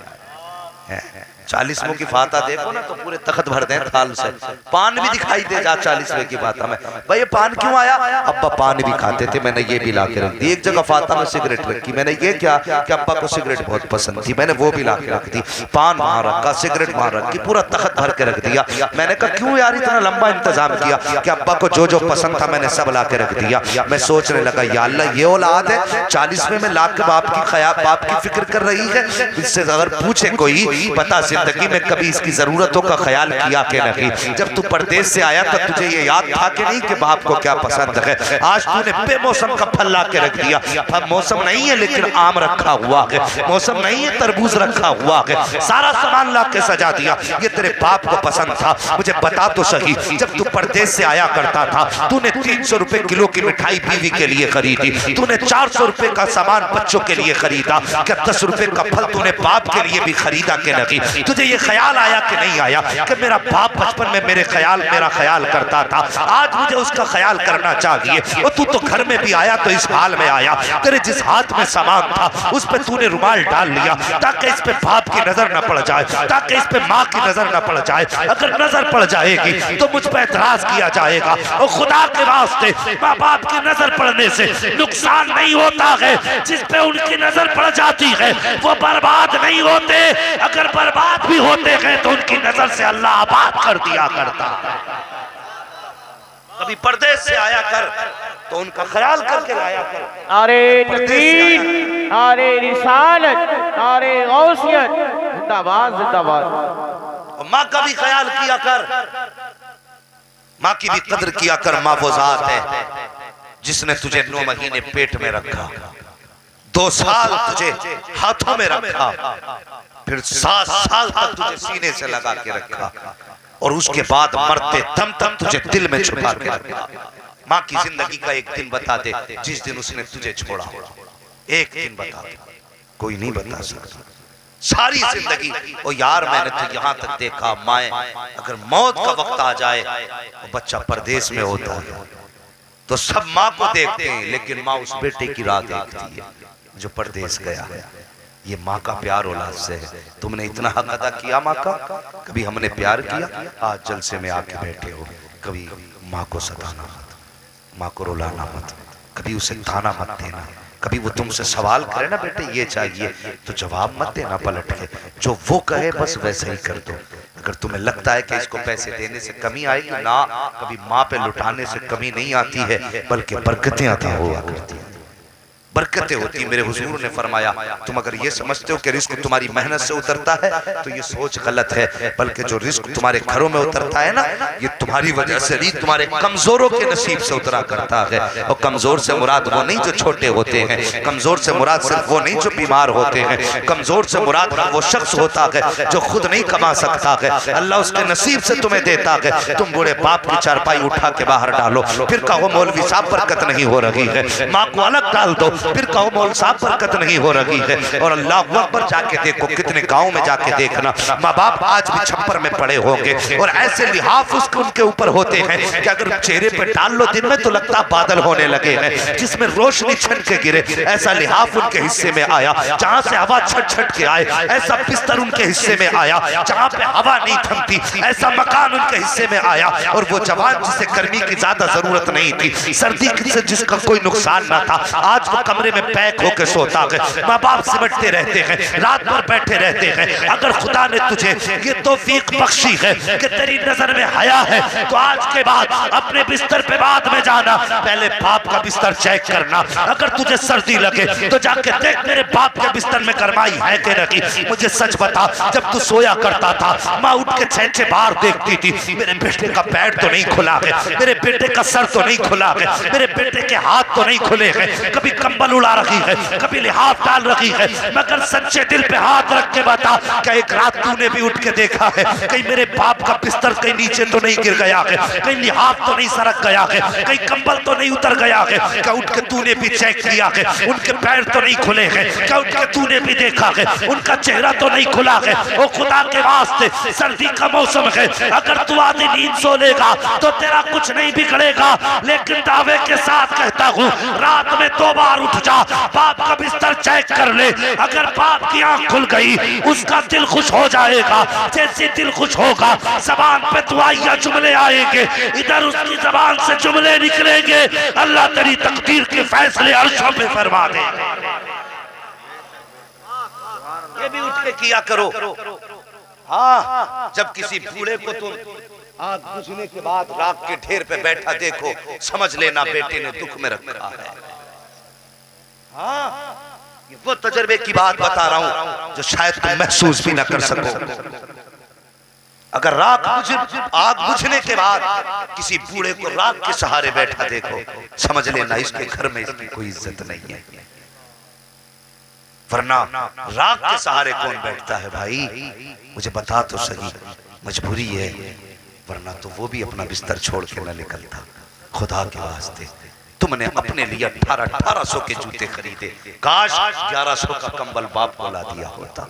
है। 40 मुंह की फाता देखो ना तो पूरे तख्त भर दें थाल से। पान भी दिखाई दे जा 40 रुपए की फाता में। भाई ये पान क्यों आया? अब्बा पान भी खाते थे, मैंने ये भी ला के रख दी। एक जगह फाता में सिगरेट रखी, मैंने ये क्या कि अब्बा को सिगरेट बहुत पसंद थी, मैंने वो भी ला के रख दी। पान वहां रखा, सिगरेट वहां रखी, पूरा तख्त भर के रख दिया। मैंने कहा क्यों यार इतना लंबा इंतजाम किया? कि अब्बा को जो जो पसंद था मैंने सब ला के रख दिया। मैं सोचने लगा या अल्लाह ये औलाद है 40 में ला के बाप की फिक्र कर रही है। इससे अगर पूछे कोई पता जिंदगी में कभी इसकी जरूरतों का ख्याल किया कि नहीं? जब तू परदेश से आया था तुझे ये याद था कि नहीं कि बाप को क्या पसंद है? आज तूने बेमौसम का फल ला के रख दिया। अब मौसम नहीं है लेकिन आम रखा हुआ है, मौसम नहीं है तरबूज रखा हुआ है, सारा सामान ला के सजा दिया। ये तेरे बाप को पसंद था। मुझे बता तो सही, जब तू परदेश से आया करता था तूने 300 रुपए किलो की मिठाई बीवी के लिए खरीदी, तूने 400 रुपए का सामान बच्चों के लिए खरीदा, क्या 10 रुपए का फल तूने बाप के लिए भी खरीदा कि नहीं? तुझे ये ख्याल आया कि नहीं आया कि मेरा बाप बचपन में मेरा ख्याल करता था, आज मुझे उसका ख्याल करना चाहिए। और तू तो घर में भी आया तो इस हाल में आया, तेरे जिस हाथ में सामान था उस पे तूने रुमाल डाल लिया ताकि इस पे बाप की नजर न पड़ जाए, ताकि इस पे माँ की नजर न पड़ जाए। अगर नजर पड़ जाएगी तो मुझ पर एतराज किया जाएगा। और खुदा के वास्ते माँ बाप की नजर पड़ने से नुकसान नहीं होता है, जिस पे उनकी नजर पड़ जाती है वो बर्बाद नहीं होते। अगर बर्बाद भी होते हैं तो उनकी नजर से अल्लाह आबाद कर दिया करता। कभी परदेश से आया कर तो उनका ख्याल करके लाया कर। अरे तकबीर, अरे रिसालत, अरे गौसियत, जिंदाबाद जिंदाबाद। और माँ का भी ख्याल किया कर, माँ की भी कदर किया कर। माँ वो जात है जिसने तुझे 9 महीने पेट में रखा, 2 साल तुझे हाथों में रखा, फिर 7 साल तक तुझे सीने से लगा के रखा, और उसके बाद मरते दम तक तुझे दिल में छुपा के रखा। माँ की जिंदगी का एक दिन बता दे जिस दिन उसने तुझे छोड़ा, एक दिन बता दे, कोई नहीं बता सकता। सारी जिंदगी ओ यार मैंने तो यहाँ तक देखा, माए अगर मौत का वक्त आ जाए तो बच्चा परदेश में होता है तो सब माँ को देखते हैं, लेकिन माँ उस बेटे की राह देखती है जो परदेश गया है। ये माँ का प्यार औलाद से है। तुमने इतना हक अदा किया माँ का, कभी हमने प्यार किया? आज जलसे में आके बैठे हो। कभी माँ को सताना मत, माँ को रुलाना मत, कभी उसे ताना मत देना। कभी वो तुमसे सवाल करे ना बेटे ये चाहिए तो जवाब मत देना पलट के, जो वो कहे बस वैसे ही कर दो। अगर तुम्हें लगता है कि इसको पैसे देने से कमी आएगी ना, कभी माँ पे लुटाने से कमी नहीं आती है, बल्कि बरकतें अता हुआ करती है, बरकतें होती। मेरे हुजूर ने फरमाया तुम अगर ये समझते हो कि रिस्क तुम्हारी मेहनत से उतरता है तो ये सोच गलत है, बल्कि जो रिस्क तुम्हारे घरों में उतरता है ना ये तुम्हारी वजह से नहीं, तुम्हारे कमजोरों के नसीब से उतरा करता है। और कमजोर से मुराद वो नहीं जो छोटे होते हैं, कमजोर से मुराद सिर्फ वो नहीं जो बीमार होते हैं, कमजोर से मुराद वो शख्स होता है जो खुद नहीं कमा सकता है, अल्लाह उसके नसीब से तुम्हें देता है। तुम बूढ़े बाप की चारपाई उठा के बाहर डालो, फिर कहो मौलवी साहब बरकत नहीं हो रही है, माँ को अलग डाल दो, फिर कहो मौलवी साहब बरकत नहीं हो रही है। और अल्लाह अकबर जाके देखो, कितने गांव में जाके देखना माँ बाप आज भी छप्पर में पड़े होंगे और ऐसे लिहाफ उसके उनके ऊपर होते हैं कि अगर चेहरे पे डाल लो दिन में तो लगता बादल होने लगे हैं, जिसमें रोशनी छन के गिरे। ऐसा लिहाफ उनके हिस्से में आया जहां से हवा छट छट के आए, ऐसा बिस्तर उनके हिस्से में आया जहां पे हवा नहीं थमती, ऐसा मकान उनके हिस्से में आया। और वो जवान जिसे गर्मी की ज्यादा जरूरत नहीं थी, सर्दी से जिसका कोई नुकसान ना था, आज वो कमरे में पैक होकर सोता है। माँ बाप सिमटते रहते हैं, रात भर बैठे रहते हैं। अगर खुदा ने तुझे ये तौफीक बख्शी है कि तेरी नजर में हया है तो आज के बाद अपने बिस्तर पे बाद में जाना, पहले बाप का बिस्तर चेक करना। अगर तुझे सर्दी लगे तो जाके देख मेरे बाप के बिस्तर में गरमाई है कि नहीं। मुझे सच बता, जब तू सोया करता था माँ उठ के छेंचे बाहर देखती थी, मेरे बेटे का पैर तो नहीं खुला है, मेरे बेटे का सर तो नहीं खुला है, मेरे बेटे के हाथ तो नहीं खुले हैं, कभी कंबल उड़ा रखी है, कभी लिहाफ डाल रखी है। मगर सच्चे दिल पे हाथ रख के बता क्या एक रात तूने भी उठ के देखा है कहीं मेरे बाप का बिस्तर कहीं नीचे तो नहीं गिर गया है, कहीं लिहाफ तो नहीं सरक गया है, कहीं कंबल तो नहीं उतर गया है? क्या उठ के तूने भी चेक किया है उनके पैर तो नहीं खुले हैं? क्या उठ के तूने भी देखा है उनका चेहरा तो नहीं खुला है? ओ खुदा के वास्ते सर्दी का मौसम है, अगर तू आधी नींद सो लेगा तो तेरा कुछ नहीं बिगड़ेगा, लेकिन दावे के साथ कहता हूँ रात में 2 बार उठ जा, बाप का बिस्तर चेक कर ले। अगर बाप की आंख खुल गई उसका दिल खुश हो जाएगा, जैसे दिल खुश होगा जबान पे दुआइया जुमले आएंगे, इधर उसकी जबान से जुमले निकलेंगे, अल्लाह तेरी तकदीर के फैसले अर्शों पे फरमा दे। ये भी उठ के किया करो। हाँ, जब किसी बूढ़े को तुम आग बुझने के बाद राख के ढेर पे बैठा देखो, समझ लेना बेटे ने दुख में रखा है। हाँ, वो तजर्बे की बात बता रहा हूं जो शायद तुम महसूस भी ना कर सको। अगर आग बुझने के बाद किसी बूढ़े को राख के सहारे बैठा देखो, समझ लेना इसके घर में इसकी कोई इज्जत नहीं है। वरना राख के सहारे कौन बैठता है भाई? मुझे बता तो सही, मजबूरी है, वरना तो वो भी अपना बिस्तर छोड़ के न निकलता। खुदा के वास्ते तुमने अपने लिए 1800 के जूते खरीदे, काश 1100 का कंबल बाप को ला दिया होता।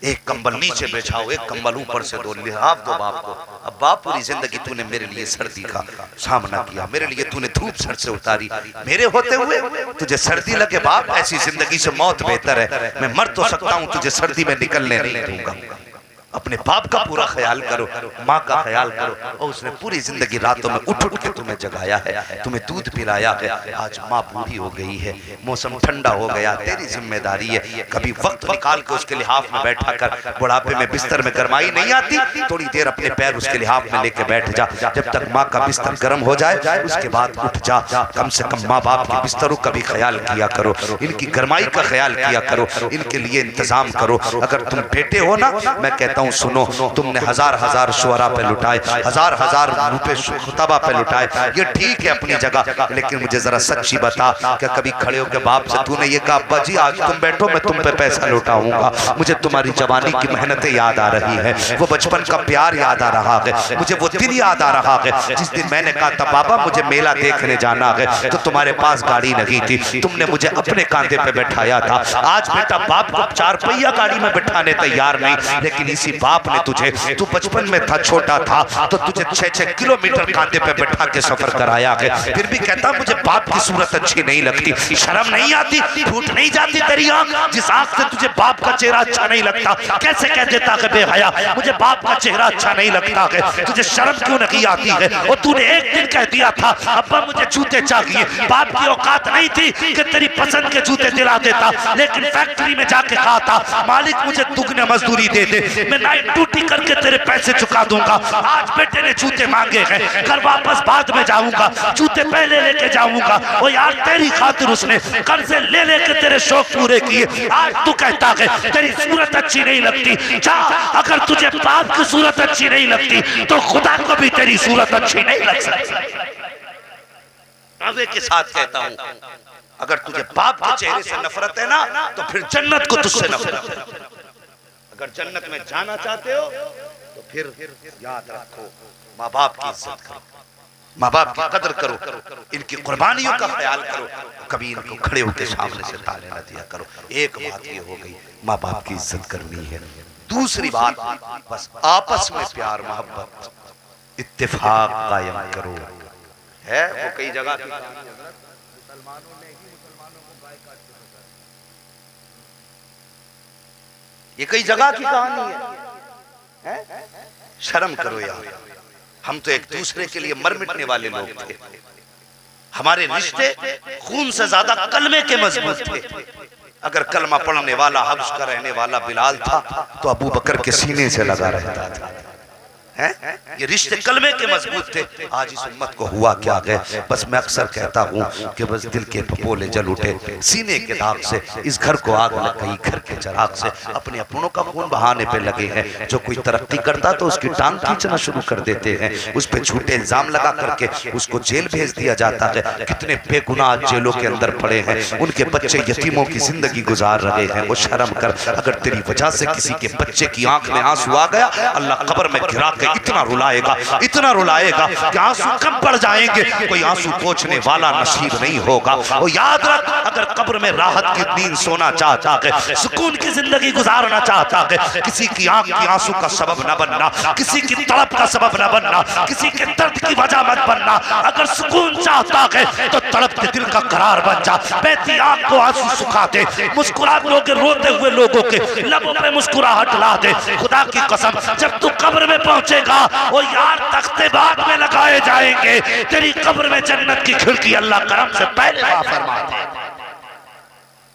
एक कंबल नीचे बिछाओ, एक कंबल ऊपर से दो, लिहाफ दो बाप को। अब बाप पूरी जिंदगी तूने मेरे लिए सर्दी का सामना किया, मेरे लिए तूने धूप सर से उतारी, मेरे होते हुए तुझे सर्दी लगे बाप, ऐसी जिंदगी से मौत बेहतर है। मैं मर तो सकता हूं, तुझे सर्दी में निकलने नहीं दूंगा। अपने बाप का पूरा ख्याल करो, माँ का ख्याल करो। और उसने पूरी जिंदगी रातों में उठ उठ के तुम्हें जगाया है, तुम्हें दूध पिलाया है। आज माँ बूढ़ी हो गई है, मौसम ठंडा हो गया, तेरी जिम्मेदारी है कभी वक्त निकाल के उसके लिहाफ में बैठा कर। बुढ़ापे में बिस्तर में गर्माई नहीं आती, थोड़ी देर अपने पैर उसके लिहाफ में लेके बैठ जा। जब तक माँ का बिस्तर गर्म हो जाए उसके बाद उठ जा। कम से कम माँ बाप के बिस्तरों का भी ख्याल किया करो, इनकी गर्माई का ख्याल किया करो, इनके लिए इंतजाम करो। अगर तुम बेटे हो ना, मैं कहता हूं सुनो, तुमने हजार हजार शुअरा पे लुटाए, हजार हजार रुपए खुतबा पे लुटाए, ये ठीक है अपनी जगह, लेकिन मुझे जरा सच्ची बता, क्या कभी खड़े होकर बाप से तूने ये कहा अब्बा जी आज तुम बैठो मैं तुम पे पैसा लुटाऊंगा? मुझे तुम्हारी जवानी की मेहनतें याद आ रही है, वो बचपन का प्यार याद आ रहा है, मुझे वो दिन याद आ रहा है जिस दिन मैंने कहा था बाबा मुझे मेला देखने जाना है, तो तुम्हारे पास गाड़ी नहीं थी, तुमने मुझे अपने कांधे पे बैठाया था। आज बेटा बाप को 4 पहिया गाड़ी में बैठाने तैयार नहीं, लेकिन इसी बाप ने तुझे, तू बचपन में था, छोटा था, तो तुझे 6-6 किलोमीटर कांधे पे बैठा के सफर कराया है। फिर भी कहता मुझे बाप की सूरत अच्छी नहीं लगती, शर्म नहीं आती, फूट नहीं जाती तेरी आंख? जिस आंख से तुझे बाप का चेहरा अच्छा नहीं लगता, कैसे कह देता है बेहया मुझे बाप का चेहरा अच्छा नहीं लगता है? तुझे शर्म क्यों नहीं आती है? और तूने एक दिन कह दिया था अब्बा मुझे जूते चाहिए, बाप की औकात नहीं थी कि तेरी पसंद के जूते दिला देता, लेकिन फैक्ट्री में जाके कहा था मालिक मुझे दुगने मजदूरी दे दे, मैं नाइट ड्यूटी करके तेरे पैसे चुका दूंगा। आज बेटे ने जूते मांगे हैं, घर वापस बाद में जाऊंगा, जूते पहले लेके जाऊंगा। और यार तेरी खातिर उसने कर्जे ले लेके तेरे शौक पूरे किए, आज तू कहता है तेरी सूरत अच्छी नहीं लगती। जा, अगर तुझे बाप की सूरत अच्छी नहीं लगती तो खुदा को भी तेरी सूरत अच्छी नहीं लग सकती। दावे के साथ कहता हूं, अगर तुझे बाप के चेहरे से नफरत है ना, तो फिर जन्नत को तुझसे नफरत है। अगर जन्नत में जाना चाहते हो तो फिर याद रखो माँ बाप की इज्जत करो, माँ बाप की कदर करो, इनकी कुर्बानियों का ख्याल करो, कभी इनको खड़े होकर सामने से ताने न दिया करो। एक बात ये हो गई, माँ बाप की इज्जत करनी है। दूसरी बात, बस आपस में प्यार मोहब्बत इत्तेफाक कायम करो। है वो कई जगह ये कई जगह की कहानी है? शर्म करो यार, हम तो एक दूसरे के लिए मर मिटने वाले लोग थे, हमारे रिश्ते खून से ज्यादा कलमे के मजबूत थे। अगर कलमा पढ़ने वाला हब्स का रहने वाला बिलाल था तो अबू बकर के सीने से लगा रहता था। ये रिश्ते कलमे के मजबूत थे। आज इस उम्मत को हुआ क्या है? बस मैं अक्सर कहता हूँ कि बस दिल के फपोले जल उठे, सीने के दाग से इस घर को आग लग गई, घर के चराग से अपने अपनों का खून बहाने पे लगे हैं। जो कोई तरक्की करता तो उसकी टांग खींचना शुरू कर देते हैं, उस पर झूठे इल्जाम लगा करके उसको जेल भेज दिया जाता है। कितने बेगुनाह जेलों के अंदर पड़े हैं, उनके बच्चे यतीमों की जिंदगी गुजार रहे हैं। वो शर्म कर, अगर तेरी वजह से किसी के बच्चे की आंख में आंसू आ गया, अल्लाह कब्र में गिरा के इतना रुलाएगा, इतना रुलाएगा कि आंसू कम पड़ जाएंगे, कोई आंसू पोंछने वाला नसीब नहीं होगा। और याद रख, अगर कब्र में राहत की नींद सोना चाहता है, सुकून की जिंदगी गुजारना चाहता है, किसी की आंख की आंसू का सबब न बनना, किसी की तड़प का सबब न बनना, किसी के दर्द की वजह मत बनना। अगर सुकून चाहता है तो तड़पते दिल का करार बन जा, बहती आंख को आंसू सुखा दे, मुस्कुराते रोते हुए लोगों के लबों पे मुस्कुराहट ला दे। खुदा की कसम, जब तू कब्र में पहुंचेगा वो यार तख्ते बाद में लगाए जाएंगे, तेरी कब्र में जन्नत की खिड़की अल्लाह करम से पहले फरमा दे।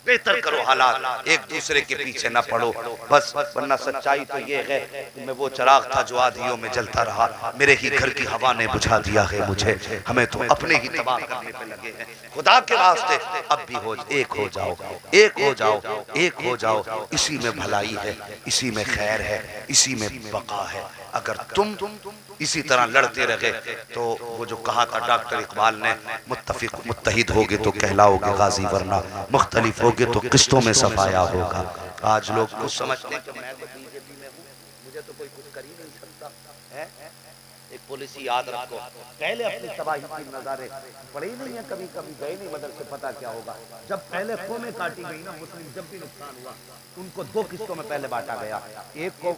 बेहतर करो हालात, एक दूसरे के पीछे ना पड़ो बस। वरना सच्चाई तो ये है कि मैं वो चिराग था जो आधियों में जलता रहा, मेरे ही घर की हवा ने बुझा दिया है मुझे। हमें तो अपने ही तबाह करने पे लगे हैं। खुदा के वास्ते अब भी एक हो जाओ, एक हो जाओ, एक हो जाओ। इसी में भलाई है, इसी में खैर है, इसी में बका है। अगर तुम इसी तरह लड़ते रहे तो वो जो कहा था डॉक्टर इकबाल ने, मुत्तहिद होगे तो कहलाओगे गाजी, वरना मुख्तलिफ होगे तो किस्तों में सफाया होगा। आज लोग कुछ समझते हैं कि मैं तो बीजेपी में हूँ, मुझे तो कोई कुछ कर ही नहीं सकता है। एक पॉलिसी याद रखो, पहले अपनी तबाही की नज़ारे पड़े ही नहीं है, कभी कभी गए नहीं मदरसे, पता क्या होगा। जब पहले कौमें काटी गई ना, मुस्लिम जब भी नुकसान हुआ उनको दो किस्तों में पहले बांटा गया। एक को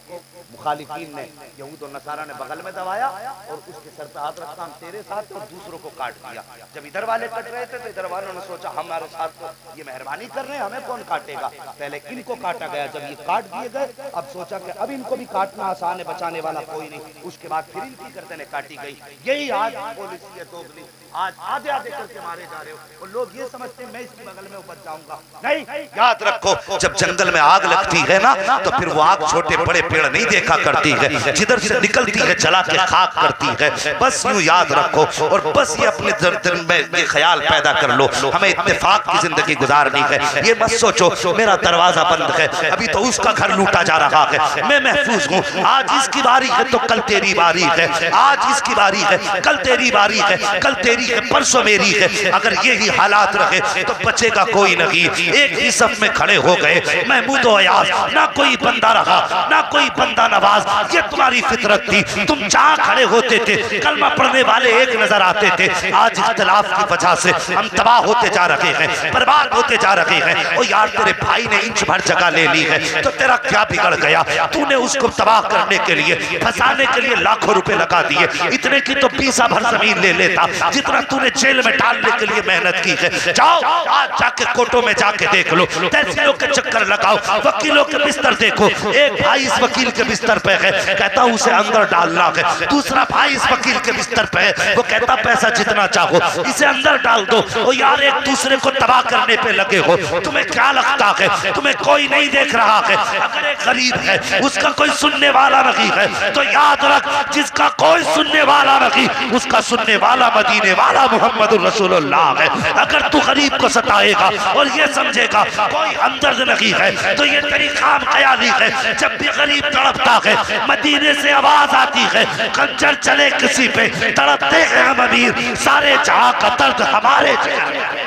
मुखालिफीन ने, यहूद और नसारा ने बगल में दबाया और उसके सर पे हाथ रखा, हम तेरे साथ, और दूसरों को काट दिया। जब इधर वाले कट रहे थे तो इधर वालों ने सोचा हमारे साथ तो ये मेहरबानी कर रहे हैं, हमें कौन काटेगा। पहले इनको काटा गया, जब ये काट दिए गए अब सोचा कि अब इनको भी काटना आसान है, बचाने वाला कोई नहीं। उसके बाद फिर इनकी गर्दनें काटी गई। यही आज पॉलिसी है दोगली। आज आधे आधे करके मारे जा रहे हो और लोग ये समझते हैं मैं इसके बगल में उपज जाऊंगा। नहीं, याद रखो, जब जंगल में आग लगती है ना तो फिर वो आग छोटे बड़े पेड़ नहीं देखा करती है, जिधर से निकलती है जला के खाक करती है। बस यूं याद रखो और बस ये अपने दिल में ये ख्याल पैदा कर लो, हमें इत्तेफाक की जिंदगी गुजारनी है। ये मत सोचो मेरा दरवाजा बंद है, अभी तो उसका घर लूटा जा रहा है, मैं महफूज हूँ। आज इसकी बारी है तो कल तेरी बारी है, आज इसकी बारी है कल तेरी बारी है, कल तेरी है परसों मेरी है। अगर यही हालात रहे तो बचेगा कोई नहीं। एक ही सफ में खड़े हो गए महमूद और अयाज, ना कोई बंदा रहा ना कोई बंदा नवाज। ये तुम्हारी फितरत थी, तुम जहाँ खड़े होते थे कलमा पढ़ने वाले एक नजर आते थे। आज इख्तिलाफ की वजह से हम तबाह होते जा रहे हैं, बर्बाद होते जा रहे हैं। और यार तेरे भाई ने इंच भर जगह ले ली है तो तेरा क्या बिगड़ गया। तूने उसको तबाह करने के लिए, फंसाने के लिए लाखों रुपए लगा दिए। इतने की तो 20 भर जमीन ले लेता जितना तूने जेल में डालने के लिए मेहनत की है। जाओ आज जाके कोर्टों में जाके देख लो, तहसीलों के चक्कर लगाओ, वकीलों के बिस्तर देखो। एक भाई इस वकील के बिस्तर पे है, कहता उसे अंदर डालना है। दूसरा भाई इस वकील के बिस्तर पे है, वो कहता पैसा जितना चाहो इसे अंदर डाल दो। और यार एक दूसरे को तबाह करने पे लगे हो। तुम्हें क्या लगता है तुम्हें कोई नहीं देख रहा है। अगर एक गरीब है उसका कोई सुनने वाला नहीं है तो याद रख, जिसका कोई सुनने वाला नहीं उसका सुनने वाला मदीने वाला मोहम्मद रसूलुल्लाह है। अगर तू गरीब को सताएगा और ये समझेगा कोई हमदर्द नहीं है तो ये तेरी खाम ख्याली है। जब भी गरीब तड़पता है मदीने से आवाज आती है, खंजर चले किसी पे तड़पते हैं हम अमीर, सारे जहां का दर्द हमारे चेहरे।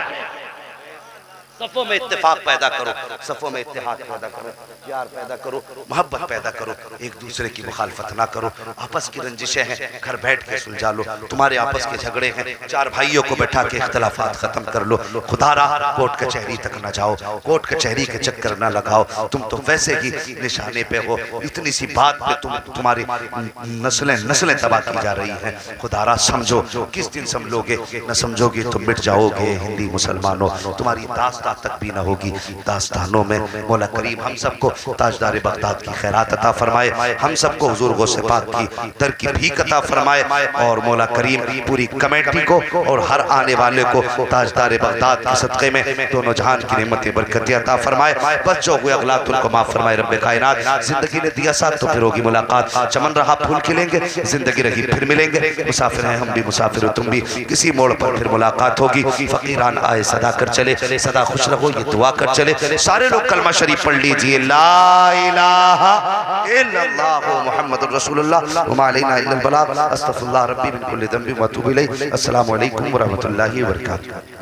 सफों में इत्तेफाक पैदा करो, सफों में इत्तेहाद पैदा करो, प्यार पैदा करो, मोहब्बत पैदा करो, एक दूसरे की मुखालफत ना करो। आपस की रंजिशें हैं घर बैठ के सुलझा लो। तुम्हारे आपस के झगड़े हैं, चार भाइयों को बैठा के इख्तिलाफात खत्म कर लो। खुदा रहा कोर्ट कचहरी तक न जाओ, कोर्ट कचहरी के चक्कर न लगाओ। तुम तो वैसे ही निशाने पे हो, इतनी सी बात पे तुम्हारी नस्लें तबाह की जा रही हैं। खुदा रहा समझो, किस दिन समझोगे, न समझोगे तो मिट जाओगे हिंदी मुसलमानों। तुम्हारी दास्तान तक भी ना होगी। दास्तानों में मौला करीम हम सबको ताजदार बगदाद की खैरात अता फरमाए, हम सबको हुजूर गौसे पाक की दर की भीख अता फरमाए। और मौला करीम पूरी कमेटी को और हर आने वाले को ताजदार बगदाद के सदक़े में दोनों जहान की नेमतें बरकतें अता फरमाए। बस जो हुए अगलात उनको माफ फरमाए रब्बे कायनात। जिंदगी ने दिया साथ तो फिर होगी मुलाकात, चमन रहा फूल खिलेंगे, जिंदगी रही फिर मिलेंगे। मुसाफिर हैं हम भी, मुसाफिर हो तुम भी, किसी मोड़ पर फिर मुलाकात होगी। फकीरान आए सदा कर चले, सदा खुश रहो ये दुआ कर चले। सारे लोग कलमा शरीफ पढ़ लीजिए, ला इलाहा इल्लल्लाह मुहम्मदुर रसूलुल्लाह व मा अलैना इल्लल बलाग। अस्तगफिरुल्लाह रब्बी मिन कुल्ली ज़ंबिन व अतूबु इलैहि। अस्सलामु अलैकुम व रहमतुल्लाहि व बरकातुहू।